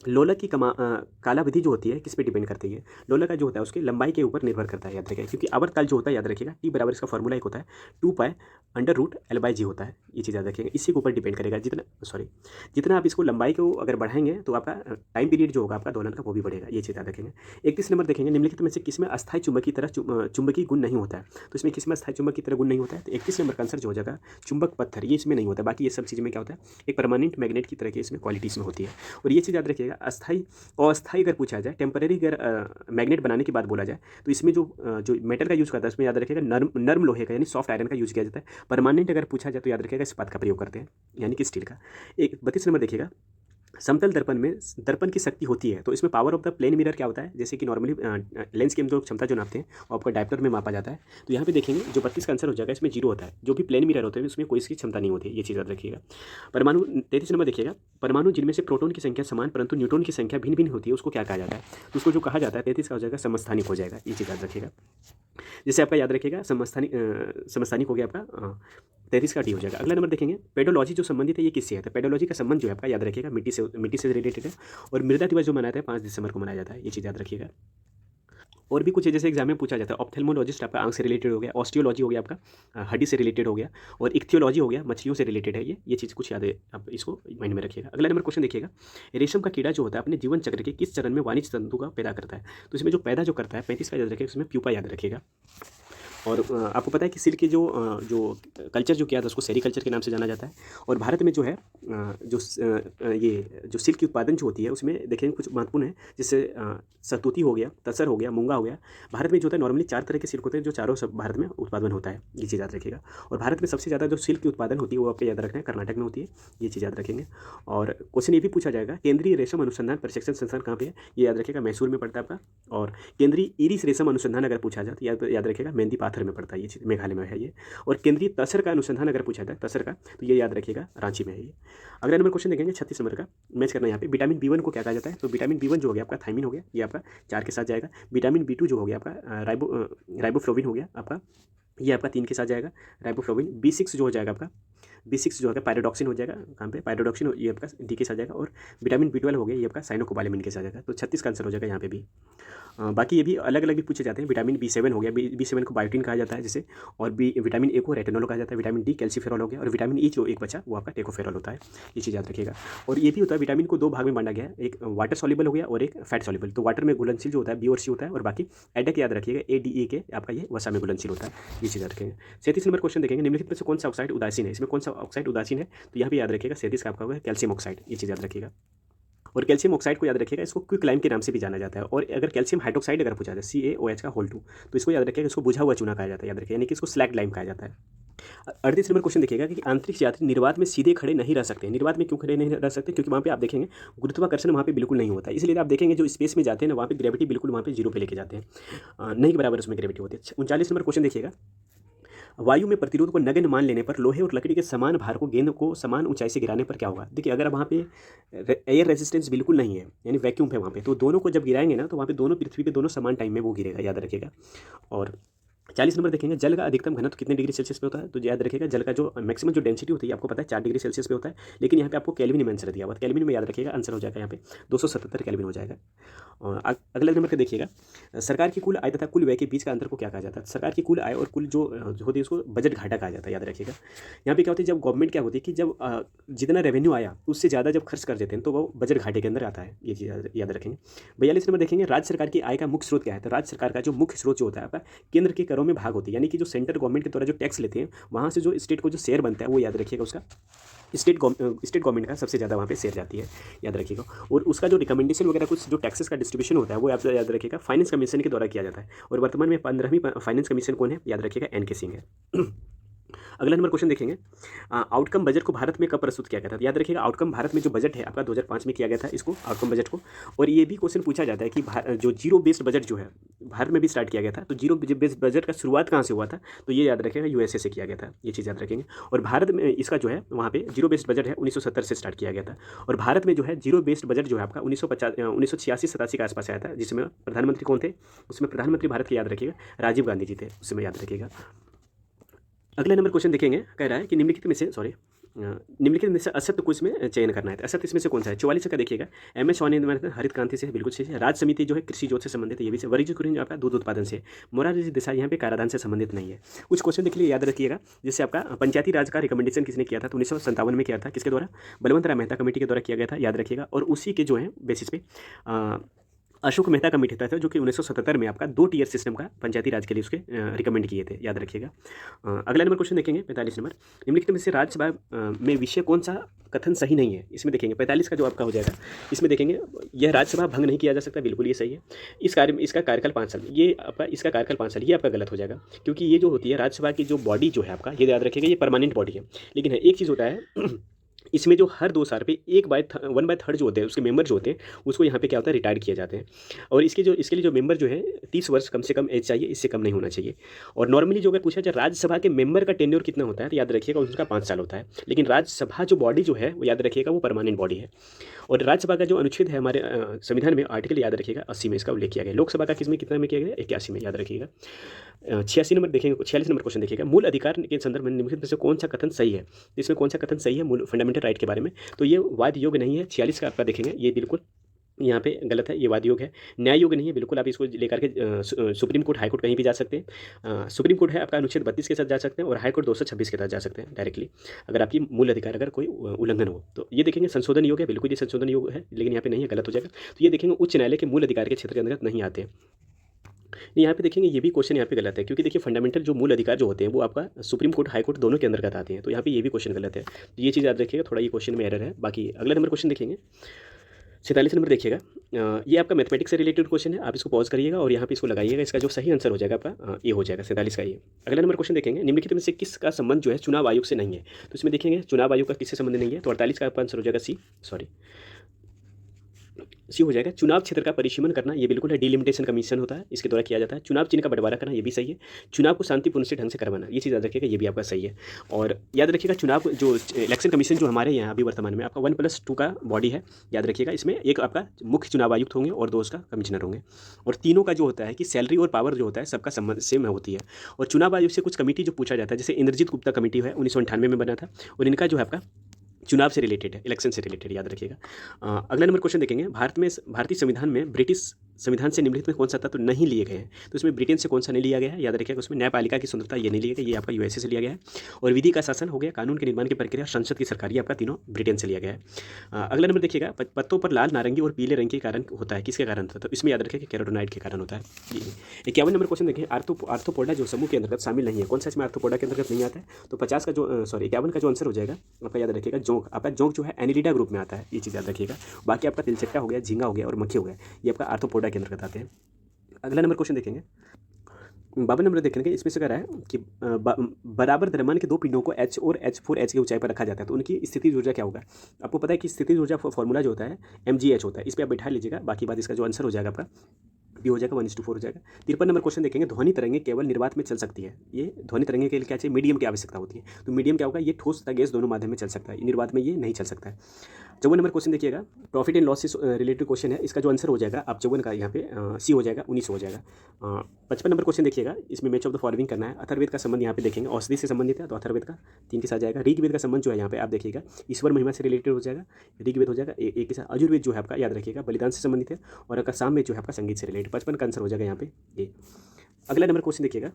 लोलक की कालावधि जो होती है किस पे डिपेंड करती है? लोलक का जो होता है उसके लंबाई के ऊपर निर्भर करता है, याद रखिएगा, क्योंकि आवर्तकाल जो होता है याद रखिएगा टी बराबर इसका फॉर्मूला एक होता है 2π√L/g होता है, ये चीज़ याद रखिएगा। इसी के ऊपर डिपेंड करेगा, जितना आप इसको लंबाई को अगर बढ़ाएंगे तो आपका टाइम पीरियड जो होगा आपका दोलन का वो भी बढ़ेगा, ये चीज़ याद रखेंगे। 31 नंबर देखेंगे, निम्नलिखित में से किसमें अस्थायी चुंबक की तरह चुंबकीय गुण नहीं होता है? तो इसमें किसमें अस्थायी चुंबक की तरह गुण नहीं होता है? तो 31 नंबर का आंसर जो हो जाएगा चुंबक पत्थर, ये इसमें नहीं होता है। बाकी ये सब चीज़ में क्या होता है, एक परमानेंट मैग्नेट की तरह की इसमें क्वालिटी इसमें होती है। और ये चीज़ याद रखिएगा, अस्थायी अगर पूछा जाए, टेम्पररी अगर मैग्नेट बनाने की बात बोला जाए, तो इसमें जो मेटल का यूज़ करता है उसमें याद रखिएगा नर्म लोहे का यानी सॉफ्ट आयरन का यूज़ किया जाता है। परमानेंट अगर पूछा जाए तो याद रखिएगा इस्पात का प्रयोग करते हैं, यानी कि स्टील का। 32 नंबर देखिएगा, समतल दर्पण में दर्पण की शक्ति होती है, तो इसमें power of the plane mirror क्या होता है? जैसे कि नॉर्मली लेंस की हम जो क्षमता जो नापते हैं वो आपका डायप्टर में मापा जाता है। तो यहाँ पे देखेंगे जो 32 का आंसर हो जाएगा इसमें 0 होता है, जो भी प्लेन मिरर होते हैं उसमें कोई इसकी क्षमता नहीं होती, ये चीज़ याद रखिएगा। परमाणु 33 नंबर देखिएगा, परमाणु जिनमें से प्रोटॉन की संख्या समान परंतु न्यूट्रॉन की संख्या भिन्न भिन्न होती है उसको क्या कहा जाता है? तो उसको जो कहा जाता है 33 का हो जाएगा समस्थानिक हो जाएगा, ये चीज़ याद रखिएगा। जैसे आपका याद रखिएगा समस्थानिक हो गया आपका 33 का डी हो जाएगा। अगला नंबर देखेंगे, पेडोलॉजी जो संबंधित है ये किससे है? तो पेडोलॉजी का संबंध जो है आपका याद रखिएगा मिट्टी से रिलेटेड है, और मृदा दिवस जो मनाया जाता है 5 दिसंबर को मनाया जाता है, ये चीज़ याद रखिएगा। और भी कुछ है, जैसे एग्जाम में पूछा जाता है, ऑप्थेल्मोलॉजिस्ट आपका आंख से रिलेटेड हो गया, ऑस्टियोलॉजी हो गया आपका हड्डी से रिलेटेड हो गया, और इक्थियोलॉजी हो गया मछलियों से रिलेटेड है ये चीज़ कुछ याद है, आप इसको माइंड में रखिएगा। अगला नंबर क्वेश्चन देखिएगा, रेशम का कीड़ा जो होता है अपने जीवन चक्र के किस चरण में वाणिज्य तंतु का पैदा करता है? तो इसमें जो पैदा जो करता है 35 का याद रखिएगा, उसमें प्यूपा याद रखिएगा। और आपको पता है कि सिल्क के जो कल्चर जो किया था उसको सेरीकल्चर के नाम से जाना जाता है। और भारत में जो है ये जो सिल्क की उत्पादन जो होती है उसमें देखेंगे कुछ महत्वपूर्ण है, जैसे सतूती हो गया, तसर हो गया, मूंगा हो गया। भारत में जो होता है नॉर्मली 4 तरह के सिल्क होते हैं जो चारों सब भारत में उत्पादन होता है, ये चीज़ याद रखिएगा। और भारत में सबसे ज़्यादा जो सिल्क की उत्पादन होती है वो आपको याद रखना है कर्नाटक में होती है, ये चीज़ याद रखेंगे। और क्वेश्चन ये भी पूछा जाएगा, केंद्रीय रेशम अनुसंधान प्रशिक्षण संस्थान कहाँ पे है? ये याद रखिएगा मैसूर में पड़ता है आपका। और केंद्रीय इरिस रेशम अनुसंधान अगर पूछा जाए तो याद रखिएगा मेहंदी पाथर में पड़ता है, ये चीज़ मेघालय में है ये। और केंद्रीय तसर का अनुसंधान अगर पूछा जाए तसर का, तो ये याद रखिएगा रांची में है ये। अगला नंबर क्वेश्चन देखेंगे 36 नंबर का, मैच करना है यहाँ पे। विटामिन B1 को क्या कहा जाता है? तो विटामिन B1 जो हो गया आपका थायमिन हो गया, ये आपका 4 के साथ जाएगा। विटामिन B2 जो हो गया आपका राइबोफ्लोविन हो गया आपका, ये आपका 3 के साथ जाएगा राइबोफ्लोविन। B6 जो हो जाएगा आपका, B6 जो है पायरोडॉक्सिन हो जाएगा, कहाँ पे पायरोडॉक्सिन, ये आपका D के साथ जाएगा। और विटामिन B12 हो गया ये आपका साइनोकोबालामिन के साथ जाएगा, तो 36 का आंसर हो जाएगा यहाँ पे भी। बाकी ये भी अलग अलग भी पूछे जाते हैं। विटामिन B7 हो गया, B7 को बायोटिन कहा जाता है जैसे, और विटामिन A को रेटिनॉल कहा जाता है। विटामिन D कैल्सीफेरॉल हो गया, और विटामिन E जो एक बचा वो आपका टेकोफेरॉल होता है, ये चीज़ याद रखिएगा। और ये भी होता है विटामिन को 2 भाग में बांटा गया है, एक वाटर सॉल्युबल हो गया और एक फैट सॉल्युबल। तो वाटर में घुलनशील जो होता है B और C होता है, और बाकी एडक याद रखिएगा ADE आपका ये वसा में घुलनशील होता है, ये चीज़ याद रखेंगे। 37 नंबर क्वेश्चन देखेंगे, निम्नलिखित में से कौन सा ऑक्साइड उदासीन है? इसमें कौन सा ऑक्साइड उदासीन है? तो यहाँ पे याद रखिएगा 37 का आपका होगा कैल्शियम ऑक्साइड, ये चीज़ याद रखिएगा। और कैल्शियम ऑक्साइड को याद रखिएगा, इसको क्विक लाइम के नाम से भी जाना जाता है। और अगर कैल्शियम हाइड्रोक्साइड अगर पूछा जाए CaOH का होल 2, तो इसको याद रखिएगा, इसको बुझा हुआ चूना कहा जाता है, याद रखिएगा, यानी कि इसको स्लैग लाइम कहा जाता है। 38 नंबर क्वेश्चन देखिएगा कि आंतरिक यात्री निर्वात में सीधे खड़े नहीं रह सकते। निर्वात में क्यों खड़े नहीं रह सकते? क्योंकि वहाँ पे आप देखेंगे गुरुत्वाकर्षण वहाँ पे बिल्कुल नहीं होता है, इसलिए आप देखेंगे जो स्पेस में जाते हैं ना वहाँ पे ग्रेविटी बिल्कुल वहाँ पे 0 पे लेके जाते हैं, नहीं के बराबर उसमें ग्रेविटी होती है। 39 नंबर क्वेश्चन देखिएगा, वायु में प्रतिरोध को नगण्य मान लेने पर लोहे और लकड़ी के समान भार को गेंद को समान ऊंचाई से गिराने पर क्या होगा? देखिए अगर वहाँ पे एयर रेजिस्टेंस बिल्कुल नहीं है, यानी वैक्यूम है वहाँ पे, तो दोनों को जब गिराएंगे ना तो वहाँ पे दोनों पृथ्वी पे दोनों समान टाइम में वो गिरेगा, याद रखिएगा। और 40 नंबर देखेंगे, जल का अधिकतम घनत्व कितने डिग्री सेल्सियस पे होता है? तो याद रखिएगा जल का जो मैक्सिमम जो डेंसिटी होती है आपको पता है 4 डिग्री सेल्सियस पे होता है, लेकिन यहाँ पे आपको केल्विन में आंसर दिया हुआ है। केल्विन में याद रखिएगा, आंसर हो जाएगा यहाँ पे 277 केल्विन हो जाएगा। और अगले नंबर पे देखिएगा, सरकार की कुल आय तथा कुल व्यय के बीच का अंतर को क्या कहा जाता है? सरकार की कुल आय और कुल जो होती है उसको बजट घाटा कहा जाता है, याद रखिएगा। यहाँ पे क्या होती है, जब गवर्नमेंट क्या होती है कि जब जितना रेवेन्यू आया उससे ज़्यादा जब खर्च कर देते हैं तो वो बजट घाटे के अंदर आता है, ये चीज़ याद रखेंगे। 42 नंबर देखेंगे, राज्य सरकार की आय का मुख्य स्रोत क्या है? तो राज्य सरकार का जो मुख्य स्रोत जो होता है आपका केंद्र के करों में भाग होती है, यानी कि जो सेंट्रल गवर्नमेंट के द्वारा जो टैक्स लेते हैं वहाँ से जो स्टेट को जो शेयर बनता है वो याद रखिएगा, उसका स्टेट गवर्नमेंट का सबसे ज़्यादा वहाँ पे शेयर जाती है, याद रखिएगा। और उसका जो रिकमेंडेशन वगैरह कुछ जो टैक्सेस का डिस्ट्रीब्यूशन होता है वो आप याद रखिएगा फाइनेंस कमीशन के द्वारा किया जाता है। और वर्तमान में 15वीं फाइनेंस कमीशन कौन है? याद रखिएगा एन के सिंह है। अगला नंबर क्वेश्चन देखेंगे, आउटकम बजट को भारत में कब प्रस्तुत किया गया था? याद रखिएगा आउटकम भारत में जो बजट है आपका 2005 में किया गया था, इसको आउटकम बजट को। और ये भी क्वेश्चन पूछा जाता है कि जो जीरो बेस्ड बजट जो है भारत में भी स्टार्ट किया गया था, तो जीरो बेस्ड बजट का शुरुआत कहाँ से हुआ था? तो ये याद रखिएगा यूएसए से किया गया था, ये चीज़ याद रखेंगे। और भारत में इसका जो है वहाँ पे जीरो बेस्ड बजट है 1970 से स्टार्ट किया गया था। और भारत में जो है जीरो बेस्ड बजट जो है आपका 1986 के आसपास आया था, जिसमें प्रधानमंत्री कौन थे? उसमें प्रधानमंत्री भारत के याद रखिएगा राजीव गांधी जी थे, उसमें याद रखिएगा। अगले नंबर क्वेश्चन देखेंगे, कह रहा है कि निम्नलिखित में से असत्य को इसमें चयन करना है। तो असत्य इसमें से कौन सा है? 44 का देखिएगा, MS स्वामीनाथन हरित क्रांति से बिल्कुल सही है। राज्य समिति जो है कृषि जोत से संबंधित है, ये भी से। वरिष्ठ कुरियन आपका दूध उत्पादन से। मोरारजी देसाई यहाँ पे कराधान से संबंधित नहीं है। कुछ क्वेश्चन देख लिए याद रखिएगा, जैसे आपका पंचायती राज का रिकमेंडेशन किसने किया था? तो 1957 में किया था, किसके द्वारा? बलवंत राय मेहता कमेटी के द्वारा किया गया था, याद रखिएगा। और उसी के जो है बेसिस पे अशोक मेहता कमेटी था जो कि 1977 में आपका 2 टीयर सिस्टम का पंचायती राज के लिए उसके रिकमेंड किए थे, याद रखिएगा। अगला नंबर क्वेश्चन देखेंगे 45 नंबर, निम्नलिखित में से राज्यसभा में विषय कौन सा कथन सही नहीं है? इसमें देखेंगे 45 का जो आपका हो जाएगा, इसमें देखेंगे यह राज्यसभा भंग नहीं किया जा सकता, बिल्कुल ये सही है। इसका कार्यकाल 5 साल, ये आपका इसका कार्यकाल 5 साल, ये आपका गलत हो जाएगा, क्योंकि ये जो होती है राज्यसभा की जो बॉडी जो है आपका, ये याद रखिएगा ये परमानेंट बॉडी है। लेकिन है एक चीज़ होता है इसमें जो हर 2 साल पे 1/3 जो होते हैं उसके मेंबर जो होते हैं उसको यहाँ पे क्या होता है रिटायर्ड किया जाते हैं। और इसके लिए जो मेंबर जो है 30 वर्ष कम से कम एज चाहिए, इससे कम नहीं होना चाहिए। और नॉर्मली जो अगर पूछा जाए राज्यसभा के मेंबर का टेन्योर कितना होता है, तो याद रखिएगा उसका 5 साल होता है। लेकिन राज्यसभा जो बॉडी जो है वो याद रखिएगा वो परमानेंट बॉडी है। और राज्यसभा का जो अनुच्छेद है हमारे संविधान में आर्टिकल याद रखिएगा 80 में इसका उल्लेख किया गया। लोकसभा का किसमें कितना में किया गया? 81 में, याद रखिएगा। 86 नंबर देखेंगे, 46 नंबर क्वेश्चन देखिएगा, मूल अधिकार के संदर्भ में निम्नलिखित में से कौन सा कथन सही है? इसमें कौन सा कथन सही है मूल फंडामेंटल राइट के बारे में? तो ये वाद योग नहीं है। 46 का आपका देखेंगे, ये बिल्कुल यहाँ पे गलत है, ये वाद योग है। न्याय योग नहीं है, बिल्कुल आप इसको लेकर के सुप्रीम कोर्ट हाई कोर्ट कहीं भी जा सकते हैं। सुप्रीम कोर्ट है आपका अनुच्छेद 32 के साथ जा सकते हैं, और हाई कोर्ट 226 के साथ जा सकते हैं डायरेक्टली, अगर आपकी मूल अधिकार अगर कोई उल्लंघन हो। तो ये देखेंगे संशोधन योग है, बिल्कुल ये संशोधन योग है, लेकिन यहाँ पे नहीं है, गलत हो जाएगा। तो ये देखेंगे उच्च न्यायालय के मूल अधिकार के क्षेत्र के अंतर्गत नहीं आते। यहाँ पे देखेंगे ये भी क्वेश्चन यहाँ पे गलत है, क्योंकि देखिए फंडामेंटल जो मूल अधिकार जो होते हैं वो आपका सुप्रीम कोर्ट हाई कोर्ट दोनों के अंतर्गत आते हैं। तो यहाँ पे ये भी क्वेश्चन गलत है, ये चीज़ याद रखिएगा, थोड़ा ये क्वेश्चन में एरर है। बाकी अगला नंबर क्वेश्चन देखेंगे 47 नंबर देखिएगा, ये आपका मैथमेटिक्स से रिलेटेड क्वेश्चन है, आप इसको पॉज करिएगा और यहाँ पे इसको लगाइएगा। इसका जो सही आंसर हो जाएगा आपका ये हो जाएगा 47 का ये। अगला नंबर क्वेश्चन देखेंगे, निम्नलिखित में से किसका संबंध जो है चुनाव आयोग से नहीं है? तो इसमें देखेंगे चुनाव आयोग का किससे संबंध नहीं है, तो 48 का आपका आंसर हो जाएगा सी हो जाएगा। चुनाव क्षेत्र का परिसीमन करना, ये बिल्कुल है, डिलिमिटेशन कमीशन होता है, इसके द्वारा किया जाता है। चुनाव चिन्ह का बंटवारा करना, ये भी सही है। चुनाव को शांतिपूर्ण से ढंग से करवाना, ये चीज़ याद रखिएगा, ये भी आपका सही है। और याद रखिएगा चुनाव जो इलेक्शन कमीशन जो हमारे यहाँ अभी वर्तमान में आपका 1+2 का बॉडी है, याद रखिएगा। इसमें एक आपका मुख्य चुनाव आयुक्त होंगे और 2 उसका कमिश्नर होंगे। और तीनों का जो होता है कि सैलरी और पावर जो होता है सबका संबंध सेम होती है। और चुनाव आयोग से कुछ कमेटी जो पूछा जाता है, जैसे इंद्रजीत गुप्ता कमेटी है 1998 में बना था, और इनका जो है आपका चुनाव से रिलेटेड है, इलेक्शन से रिलेटेड, याद रखिएगा। अगला नंबर क्वेश्चन देखेंगे, भारतीय संविधान में ब्रिटिश संविधान से निम्नलिखित में कौन सा तत्व नहीं लिए गए हैं? तो इसमें ब्रिटेन से कौन सा नहीं लिया गया है, याद रखिएगा। उसमें न्यायपालिका की स्वतंत्रता ये नहीं लिया गया, ये आपका यूएसए से लिया गया है। और विधि का शासन हो गया, कानून के निर्माण की प्रक्रिया, संसद की सरकार, ये आपका तीनों ब्रिटेन से लिया गया है। अगला नंबर देखिएगा, पत्तों पर लाल, नारंगी और पीले रंग के कारण होता है, किसके कारण होता है? तो इसमें याद रखिएगा कैरोटीनॉइड के कारण होता है। 51 नंबर क्वेश्चन देखिए, आर्थ्रोपोडा जो समूह के अंतर्गत शामिल नहीं है, कौन सा इसमें आर्थ्रोपोडा के अंतर्गत नहीं आता है? तो 51 का जो आंसर हो जाएगा आपका, याद रखिएगा जोंक। आपका जोंक जो है एनिलिडा ग्रुप में आता है, ये चीज़ याद रखिएगा। बाकी आपका तिलचट्टा हो गया, झींगा हो गया और मक्खी हो गया, ये आपका आर्थ्रोपोडा के अंतर्गत आते हैं। अगला नंबर क्वेश्चन देखेंगे, 52 नंबर देखेंगे, इसमें से कह रहा है कि बराबर द्रव्यमान के 2 पिंडों को H और H4H की ऊंचाई पर रखा जाता है, तो उनकी स्थितिज ऊर्जा क्या होगा? आपको पता है कि स्थितिज ऊर्जा फॉर्मूला जो होता है mgh होता है, इस पर आप बैठा लीजिएगा। बाकी बात इसका जो आंसर हो जाएगा आपका भी हो जाएगा 1:4 हो जाएगा। 53 नंबर क्वेश्चन देखेंगे, ध्वनि तरंगे केवल निर्वात में चल सकती है। ये ध्वनि तरंगे के लिए क्या चाहिए? मीडियम की आवश्यकता होती है। तो मीडियम क्या होगा? ये ठोस तथा गैस दोनों माध्यम में चल सकता है, निर्वात में ये नहीं चल सकता है। 54 नंबर क्वेश्चन देखिएगा, प्रॉफिट एंड लॉस से रिलेटेड क्वेश्चन है। इसका जो आंसर हो जाएगा आप 54 का यहाँ पे सी हो जाएगा, 19 हो जाएगा। 55 नंबर क्वेश्चन देखिएगा, इसमें मैच ऑफ द फॉलोइंग करना है। अथर्ववेद का संबंध यहाँ पे देखेंगे, औषधि से संबंधित है तो अथर्ववेद का 3 के साथ जाएगा। ऋग्वेद का संबंध जो है यहाँ पे आप देखिएगा ईश्वर महिमा से रिलेटेड हो जाएगा, ऋग्वेद हो जाएगा एक के साथ। अजुर्वेद जो है आपका याद रखिएगा बलिदान से संबंधित है, और अगर साम में जो है आपका संगीत से रिलेटेड। 55 का आंसर हो जाएगा यहाँ पे ये। अगला नंबर क्वेश्चन देखिएगा,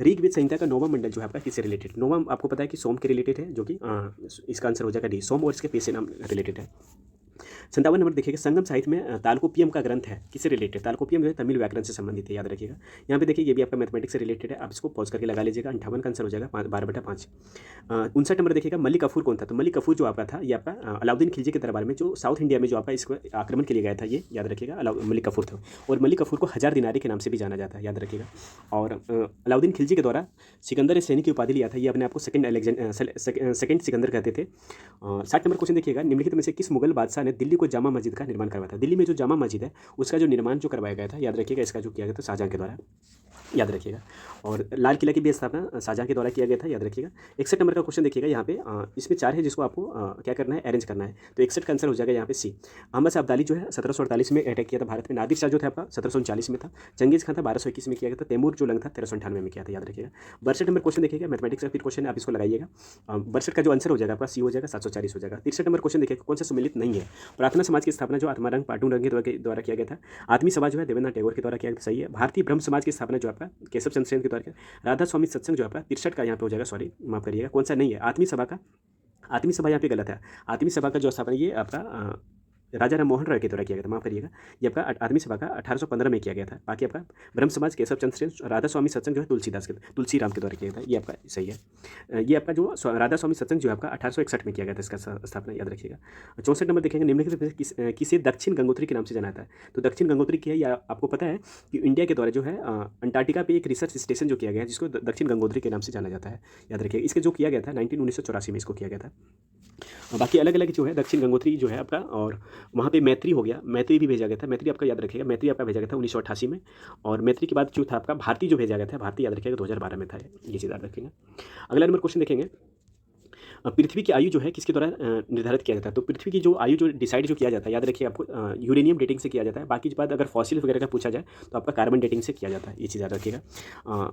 ऋग्वेद संहिता का 9वां मंडल जो है आपका किससे रिलेटेड। 9वां आपको पता है कि सोम के रिलेटेड है, जो कि इसका आंसर हो जाएगा डी, सोम और इसके पेशे नाम रिलेटेड है। 57 नंबर देखिएगा, संगम साहित्य में तालकोपियम का ग्रंथ है, किससे रिलेटेड। तालकोपियम जो है तमिल व्याकरण से संबंधित है, याद रखिएगा। यहाँ पे देखिए ये भी आपका मैथमेटिक्स से रिलेटेड है, आप इसको पॉज करके लगा लीजिएगा। 58 का आंसर हो जाएगा 12/5। 59 नंबर देखिएगा, मलिक कफूर कौन था। तो मलिक कफूर जो आपका था ये आपका अलाउद्दीन खिलजी के दरबार में जो साउथ इंडिया में जो आपका इसको आक्रमण के लिए गया था, ये याद रखिएगा मलिक कफूर था। और मलिक कफूर को 1000 दिनारी के नाम से भी जाना जाता है, याद रखिएगा। और अलाउद्दीन खिलजी के द्वारा सिकंदर सैनी की उपाधि लिया था, ये अपने आपको सेकंड सिकंदर कहते थे। 60 नंबर क्वेश्चन देखिएगा, निम्नलिखित में से किस मुगल बादशाह ने दिल्ली को जामा मस्जिद का निर्माण करवाया था। दिल्ली में जो जामा मस्जिद है उसका जो निर्माण जो करवाया गया था, याद रखिएगा, इसका जो किया गया था शाहजहां के द्वारा, याद रखिएगा। और लाल किला की भी स्थापना शाहजहां के द्वारा किया गया था, याद रखिएगा। 61 नंबर का क्वेश्चन देखिएगा, यहाँ पे इसमें 4 है जिसको आपको क्या करना है, अरेंज करना है। तो 61 का आंसर हो जाएगा यहाँ पे सी। अहमद शाह अब्दाली जो है 1748 में अटैक किया था भारत में। नादिर शाह जो था आपका 1739 में था। चंगेज खान था 1221 में किया गया था। तैमूर जो लंग था 1398 में किया था, याद रखिएगा। 62 नंबर क्वेश्चन देखिएगा, मैथमेटिक्स का फिर क्वेश्चन है, आप इसको लगाइएगा। 62 का जो आंसर हो जाएगा आपका सी हो जाएगा, 740 हो जाएगा। 63 नंबर क्वेश्चन देखिएगा, कौन सा सम्मिलित नहीं है। प्रार्थना समाज की स्थापना जो आत्मारंग पाटुरंग के द्वारा किया गया था। आदमी सभा जो है देवेंद्रनाथ टैगोर के द्वारा किया गया, सही है। भारतीय ब्रह्म समाज की स्थापना जो आपका केशव चंद्र सेन के द्वारा किया। राधा स्वामी सत्संग जो आपका 63 का यहाँ पे हो जाएगा, सॉरी माफ करिएगा, कौन सा नहीं है, आत्मी सभा का। आत्मी सभा यहाँ पे गलत है। आत्मी सभा का जो स्थापना ये आपका राजा राम मोहन राय के द्वारा किया गया था, माफ करिएगा। ये आपका आदमी सभा का 1815 में किया गया था। बाकी आपका ब्रह्म समाज केशव चंद्र सेन, राधा स्वामी सत्संग जो है तुलसी राम के द्वारा किया गया था, ये आपका सही है। ये आपका जो राधा स्वामी सत्संग जो है आपका 1861 में किया गया था, इसका स्थापना याद रखिएगा। 64 नंबर देखेंगे, निम्नलिखित किसे दक्षिण गंगोत्री के नाम से जाना जाता है। तो दक्षिण गंगोत्री क्या है, या आपको पता है कि इंडिया के द्वारा जो है अंटार्कटिका पे एक रिसर्च स्टेशन जो किया गया है जिसको दक्षिण गंगोत्री के नाम से जाना जाता है, याद रखिएगा। इसके जो किया गया था 1984 में इसको किया गया था। बाकी अलग अलग जो है दक्षिण गंगोत्री जो है आपका, और वहाँ पे मैत्री हो गया, मैत्री भी भेजा गया था। मैत्री आपका याद रखिएगा, मैत्री आपका भेजा गया था 1988 में। और मैत्री के बाद जो था आपका भारती जो भेजा गया था, भारती याद रखिएगा 2012 में था, ये चीज़ याद रखेंगे। अगला नंबर क्वेश्चन देखेंगे, पृथ्वी की आयु जो है किसके द्वारा निर्धारित किया जाता है। तो पृथ्वी की जो आयु जो डिसाइड जो किया जाता है, याद रखिए आपको यूरेनियम डेटिंग से किया जाता है। बाकी बात अगर फॉसिल वगैरह का पूछा जाए तो आपका कार्बन डेटिंग से किया जाता है, ये चीज़ याद रखिएगा।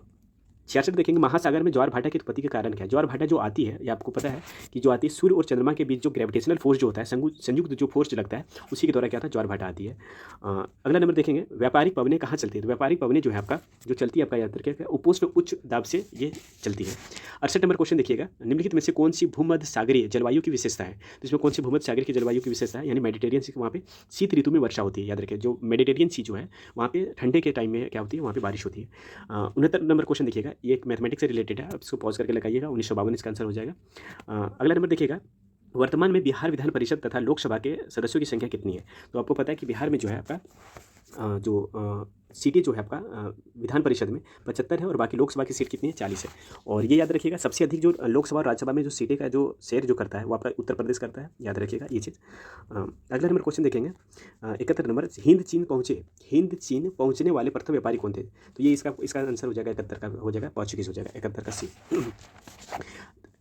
66 देखेंगे, महासागर में ज्वार भाटा की उत्पत्ति के कारण क्या है। ज्वार भाटा जो आती है, ये आपको पता है कि जो आती है सूर्य और चंद्रमा के बीच जो ग्रेविटेशनल फोर्स जो होता है, संयुक्त जो फोर्स जो लगता है, उसी के द्वारा क्या होता है, ज्वार भाटा आती है। अगला नंबर देखेंगे, व्यापारिक पवनें कहाँ चलती है। तो व्यापारिक पवनें जो है आपका जो चलती है आपका याद रखिएगा उपोष्ण उच्च दाब से ये चलती है। 68 नंबर क्वेश्चन देखिएगा, निम्नलिखित में से कौन सी भूमध्य सागरीय जलवायु की विशेषता है। तो इसमें कौन सी भूमध्य सागर की जलवायु की विशेषता है, यानी मेडिटेरियन सी, वहाँ पे शीत ऋतु में वर्षा होती है, याद रखिए। जो मेडिटेरियन सी जो है वहाँ पे ठंडे के टाइम में क्या होती है, वहाँ पे बारिश होती है। 69 नंबर क्वेश्चन देखिएगा, ये एक मैथमेटिक्स से रिलेटेड है, आप इसको पॉज करके लगाइएगा। 1952 इसका आंसर हो जाएगा। अगला नंबर देखिएगा, वर्तमान में बिहार विधान परिषद तथा लोकसभा के सदस्यों की संख्या कितनी है। तो आपको पता है कि बिहार में जो है आपका जो सीटें जो है आपका विधान परिषद में 75 है, और बाकी लोकसभा की सीट कितनी है, 40 है। और ये याद रखिएगा, सबसे अधिक जो लोकसभा और राज्यसभा में जो सीटें का जो शेयर जो करता है वो आपका उत्तर प्रदेश करता है, याद रखिएगा ये चीज़। अगला नंबर क्वेश्चन देखेंगे, 71 नंबर, हिंद चीन पहुँचने वाले प्रथम व्यापारी कौन थे। तो ये इसका आंसर हो जाएगा 71 का हो जाएगा, पोर्चुगीज हो जाएगा, 71 का सी।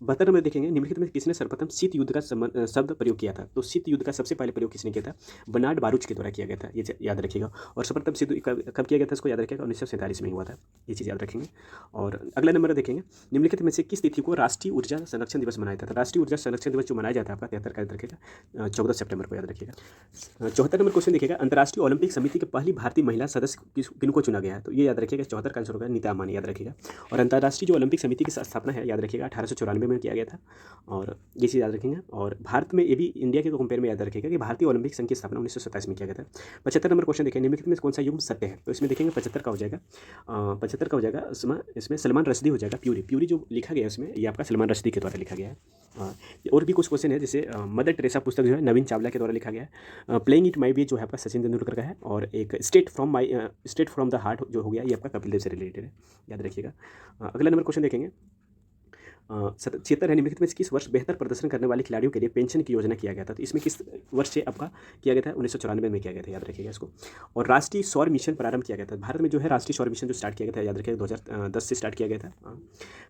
72 नंबर देखेंगे, निम्नलिखित में किसने सर्वप्रथम शीत युद्ध का शब्द प्रयोग किया था। तो शीत युद्ध का सबसे पहले प्रयोग किसने किया था, बर्नार्ड बारूच के द्वारा किया गया था, ये याद रखिएगा। और सर्वप्रथम शीत कब किया गया था, इसको याद रखिएगा, 1947 में हुआ था, ये चीज़ याद रखेंगे। और अगला नंबर देखेंगे, निम्नलिखित में से किस तिथि को राष्ट्रीय ऊर्जा संरक्षण दिवस मनाया जाता है। राष्ट्रीय ऊर्जा संरक्षण दिवस जो मनाया जाता है आपका 73 का याद रखिएगा, 14 सितंबर को याद रखिएगा। 74 नंबर क्वेश्चन देखिएगा, अंतर्राष्ट्रीय ओलंपिक समिति की पहली भारतीय महिला सदस्य किनको चुना गया है। तो ये याद रखिएगा, 74 का आंसर होगा नीता अंबानी, याद रखिएगा। और अंतर्राष्ट्रीय जो ओलंपिक समिति की स्थापना है, याद रखिएगा 1894 में किया गया था, और ये चीज़ याद रखेंगे। और भारत में ये भी इंडिया के कंपेयर में याद रखेगा कि भारतीय ओलंपिक संघ की स्थापना 1927 में किया गया था। 75 नंबर क्वेश्चन देखेंगे, निम्नलिखित में कौन सा युग्म सत्य है। तो इसमें देखेंगे 75 का हो जाएगा, 75 का हो जाएगा, इसमें सलमान रश्दी हो जाएगा। प्यूरी जो लिखा गया है इसमें, ये आपका सलमान रश्दी के द्वारा लिखा गया है। और भी कुछ क्वेश्चन है, जैसे मदर टेरेसा पुस्तक जो है नवीन चावला के द्वारा लिखा गया है। प्लेइंग इट माई वे जो है आपका सचिन तेंदुलकर का है। और एक स्टेट फ्रॉम द हार्ट जो हो गया, ये आपका कपिल देव से रिलेटेड है, याद रखिएगा। अगला नंबर क्वेश्चन देखेंगे, 76 है, निम्नलिखित में से किस वर्ष बेहतर प्रदर्शन करने वाले खिलाड़ियों के लिए पेंशन की योजना किया गया था? तो इसमें किस वर्ष से आपका किया गया था? 1994 में किया गया था, याद रखिएगा इसको। और राष्ट्रीय सौर मिशन प्रारंभ किया गया था भारत में जो है, राष्ट्रीय सौर मिशन जो स्टार्ट किया गया था, याद रखिएगा 2010 से स्टार्ट किया गया था।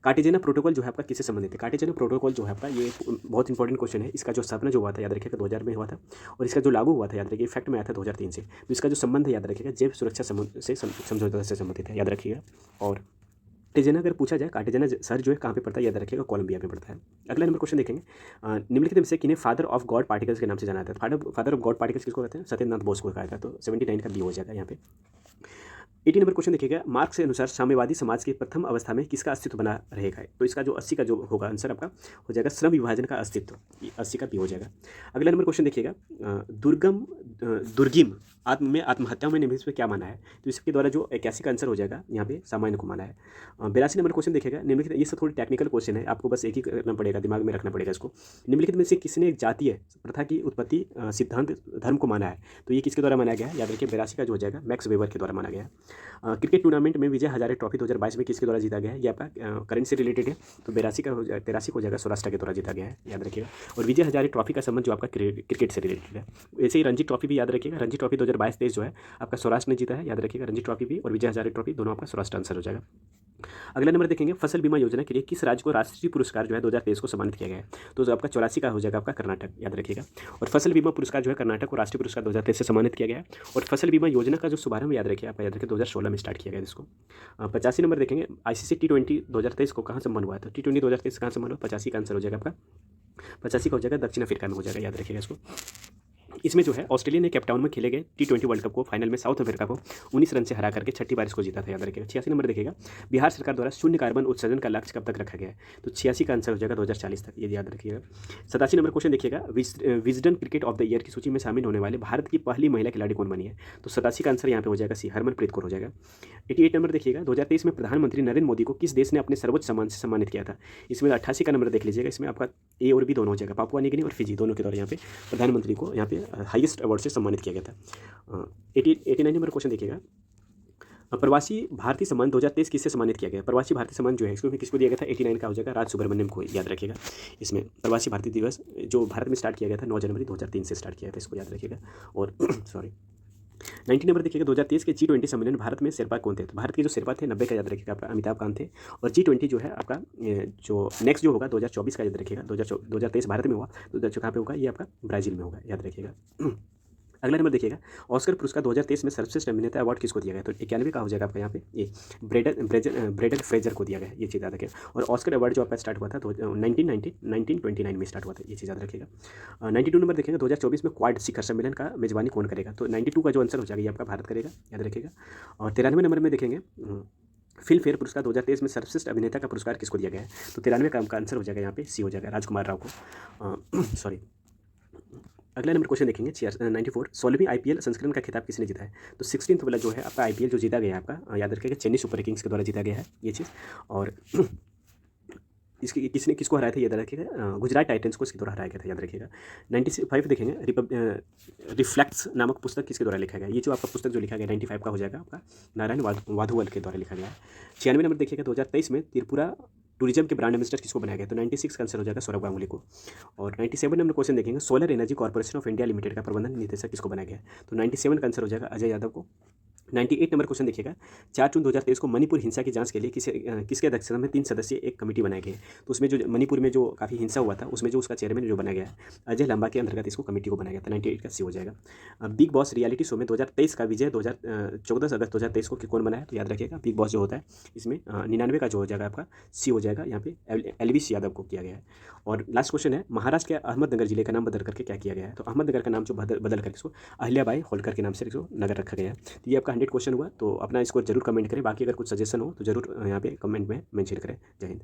कार्टेजेना प्रोटोकॉल जो है आपका किससे संबंधित है? कार्टेजेना प्रोटोकॉल जो है आपका, ये बहुत इंपॉर्टेंट क्वेश्चन है। इसका जो स्थापना जो हुआ था, याद रखिएगा 2000 में हुआ था, और इसका जो लागू हुआ था, याद रखिए इफेक्ट में आया था 2003 से। तो इसका जो संबंध है, याद रखिएगा जैव सुरक्षा समझौता से संबंधित है, याद रखिएगा। और कार्टेजेना अगर पूछा जाए, कार्टेजेना सर जो है कहाँ पे पड़ता है, याद रखिएगा कोलंबिया में पड़ता है। अगला नंबर क्वेश्चन देखेंगे, निम्नलिखित में से किन्हें फादर ऑफ गॉड पार्टिकल्स के नाम से जाना जाता है? फादर ऑफ गॉड पार्टिकल्स किसको कहते हैं? सत्येंद्रनाथ बोस को कहा था। तो 79 का बी हो जाएगा यहाँ पे। 80 नंबर क्वेश्चन देखिएगा, मार्क्स के अनुसार साम्यवादी समाज की प्रथम अवस्था में किसका अस्तित्व बना रहेगा? तो इसका जो 80 का जो होगा आंसर आपका हो जाएगा श्रम विभाजन का अस्तित्व, 80 का बी हो जाएगा। अगला नंबर क्वेश्चन देखिएगा, दुर्गिम आत्महत्याओं में निम्नलिखित में क्या माना है? तो इसके द्वारा जो 81 का आंसर हो जाएगा यहाँ पे सामान्य को माना है। 82 नंबर क्वेश्चन देखिएगा, निम्नलिखित, ये सब थोड़ी टेक्निकल क्वेश्चन है, आपको बस एक ही करना पड़ेगा, दिमाग में रखना पड़ेगा इसको। निम्नलिखित में से किसने जातीय प्रथा की उत्पत्ति सिद्धांत धर्म को माना है? तो ये किसके द्वारा माना गया है? याद रखिए 82 का जो हो जाएगा मैक्स वेबर के द्वारा माना गया है। क्रिकेट टूर्नामेंट में विजय हजारे ट्रॉफी 2022 में किसके द्वारा जीता गया है? ये आपका करंट से रिलेटेड है, तो 83 का हो जाएगा, 83 को हो जाएगा, सौराष्ट्र के द्वारा जीता गया है, याद रखिएगा। और विजय हजारे ट्रॉफी का संबंध जो आपका क्रिकेट से रिलेटेड है। ऐसे ही रणजी ट्रॉफी भी याद रखिएगा, रणजी ट्रॉफी 2022-23 जो है आपका सौराष्ट्र ने जीता है, याद रखिएगा। रणजी ट्रॉफी भी और विजय हजारे ट्रॉफी दोनों आपका सौराष्ट्र आंसर हो जाएगा। अगला नंबर देखेंगे, फसल बीमा योजना के लिए किस राज्य को राष्ट्रीय पुरस्कार जो है 2023 को सम्मानित किया गया है? तो जो आपका 84 का हो जाएगा आपका कर्नाटक, याद रखिएगा। और फसल बीमा पुरस्कार जो है कर्नाटक को राष्ट्रीय पुरस्कार 2023 से सम्मानित किया गया है। और फसल बीमा योजना का जो शुभारंभ याद रखिए, आप याद रखिए 2016 में स्टार्ट किया गया इसको। 85 नंबर देखेंगे, ICC T20 2023 को कहाँ संपन्न हुआ है? तो T20 2023 कहाँ संपन्न हुआ? 85 का आंसर हो जाएगा आपका, 85 का हो जाएगा दक्षिण अफ्रीका में हो जाएगा, याद रखिएगा इसको। इसमें जो है ऑस्ट्रेलिया ने केपटाउन में खेले गए T20 वर्ल्ड कप को फाइनल में साउथ अफ्रीका को 19 रन से हरा करके 6ठी बार इसको जीता था, याद रखिएगा। 86 नंबर देखेगा, बिहार सरकार द्वारा शून्य कार्बन उत्सर्जन का लक्ष्य कब तक रखा गया है? तो 86 का आंसर हो जाएगा 2040 तक, ये याद रखिएगा। 87 नंबर क्वेश्चन देखिएगा, Wisden cricket of the year की सूची में शामिल होने वाले भारत की पहली महिला खिलाड़ी कौन बनी है? तो 87 का आंसर यहाँ पे हो जाएगा सी, हरमनप्रीत कौर हो जाएगा। 88 नंबर देखिएगा, 2023 में प्रधानमंत्री नरेंद्र मोदी को किस देश ने अपने सर्वोच्च सम्मान से सम्मानित किया था? इसमें 88 का नंबर देख लीजिएगा, इसमें आपका ए और बी दोनों हो जाएगा, पापुआ न्यू गिनी और फिजी दोनों के द्वारा यहाँ पे प्रधानमंत्री को यहाँ पे हाईएस्ट अवार्ड से सम्मानित किया गया था। 89 नंबर क्वेश्चन देखिएगा, प्रवासी भारतीय सम्मान 2023 किससे सम्मानित किया गया? प्रवासी भारतीय सम्मान जो है इसको किसको दिया गया था? 89 का हो जाएगा राज सुब्रमण्यम को, याद रखिएगा। इसमें प्रवासी भारतीय दिवस जो भारत में स्टार्ट किया गया था 9 जनवरी 2003 से स्टार्ट किया था, इसको याद रखिएगा। और सॉरी 90 नंबर देखिएगा, 2023 के G20 सम्मेलन भारत में शेरपा कौन थे? तो भारत के जो शेरपा थे 90 का याद रखिएगा आपका अमिताभ कांत थे। और G20 जो है आपका जो नेक्स्ट जो होगा 2024 का याद रखिएगा, 2023 भारत में हुआ, तो कहाँ पे होगा? ये आपका ब्राज़ील में होगा, याद रखिएगा। अगला नंबर देखिएगा, ऑस्कर पुरस्कार 2023 में सर्वश्रेष्ठ अभिनेता अवार्ड किसको दिया गया? तो 91 का हो जाएगा आपका यहाँ पे ये ब्रेडन फ्रेजर को दिया गया, ये चीज़ याद रखिएगा। और ऑस्कर अवार्ड जो आपका स्टार्ट हुआ था तो 1929 में स्टार्ट हुआ था, ये चीज़ याद रखिएगा। 92 नंबर देखेंगे, 2024 में क्वाड शिखर सम्मेलन का मेजबानी कौन करेगा? तो 92 का जो आंसर हो जाएगा ये आपका भारत करेगा, याद रखिएगा। और 93 नंबर में देखेंगे, फिल्म फेयर पुरस्कार 2023 में सर्वश्रेष्ठ अभिनेता का पुरस्कार किसको दिया गया है? तो 93 का आंसर हो जाएगा यहाँ पे सी हो जाएगा, राजकुमार राव को। सॉरी अगला नंबर क्वेश्चन देखेंगे 94, 16वीं IPL संस्करण का खिताब किसने जीता है? तो 16th वाला जो है आपका IPL जो जीता गया है आपका, याद रखिएगा चेन्नई सुपर किंग्स के द्वारा जीता गया है ये चीज़। और इसकी किसको हराया था याद रखिएगा, गुजरात टाइटंस को इसके द्वारा हराया गया था, याद रखिएगा। 95 देखेंगे, रिफ्लेक्ट्स नामक पुस्तक किसके द्वारा लिखा गया? ये जो आपका पुस्तक जो लिखा गया 95 का हो जाएगा आपका नारायण वाधुवल के द्वारा लिखा गया है। 96 नंबर देखिएगा, 2023 में त्रिपुरा टूरिज्म के ब्रांड एम्बेसडर किसको बनाया गया? तो 96 का आंसर हो जाएगा सौरभ गांगुली को। और 97 नंबर क्वेश्चन देखेंगे, solar energy corporation of India limited का प्रबंधन निदेशक किसको बनाया गया? तो 97 का आंसर हो जाएगा अजय यादव को। 98 नंबर क्वेश्चन देखिएगा, 4 जून 2023 को मणिपुर हिंसा की जांच के लिए किसके अध्यक्षता में 3 सदस्यीय एक कमेटी बनाई गई? तो उसमें जो मणिपुर में जो काफ़ी हिंसा हुआ था उसमें जो उसका चेयरमैन जो बनाया गया है अजय लंबा के अंतर्गत इसको कमेटी को बनाया गया था, 98 का सी हो जाएगा। बिग बॉस रियलिटी शो में 2023 का विजय 14 अगस्त 2023 को कौन बनाया? तो याद रखिएगा बिग बॉस जो होता है इसमें 99 का जो हो जाएगा आपका सी हो जाएगा, यहाँ पे एलविस यादव को किया गया है। और लास्ट क्वेश्चन है, महाराष्ट्र के अहमदनगर जिले का नाम बदल करके क्या किया गया है? तो अहमदनगर का नाम जो बदल करके इसको अहिल्याबाई होलकर के नाम से इसको नगर रखा गया है। तो ये आपका 100 क्वेश्चन हुआ, तो अपना स्कोर जरूर कमेंट करें। बाकी अगर कुछ सजेशन हो तो जरूर यहाँ पे कमेंट में मेंशन करें। जय हिंद।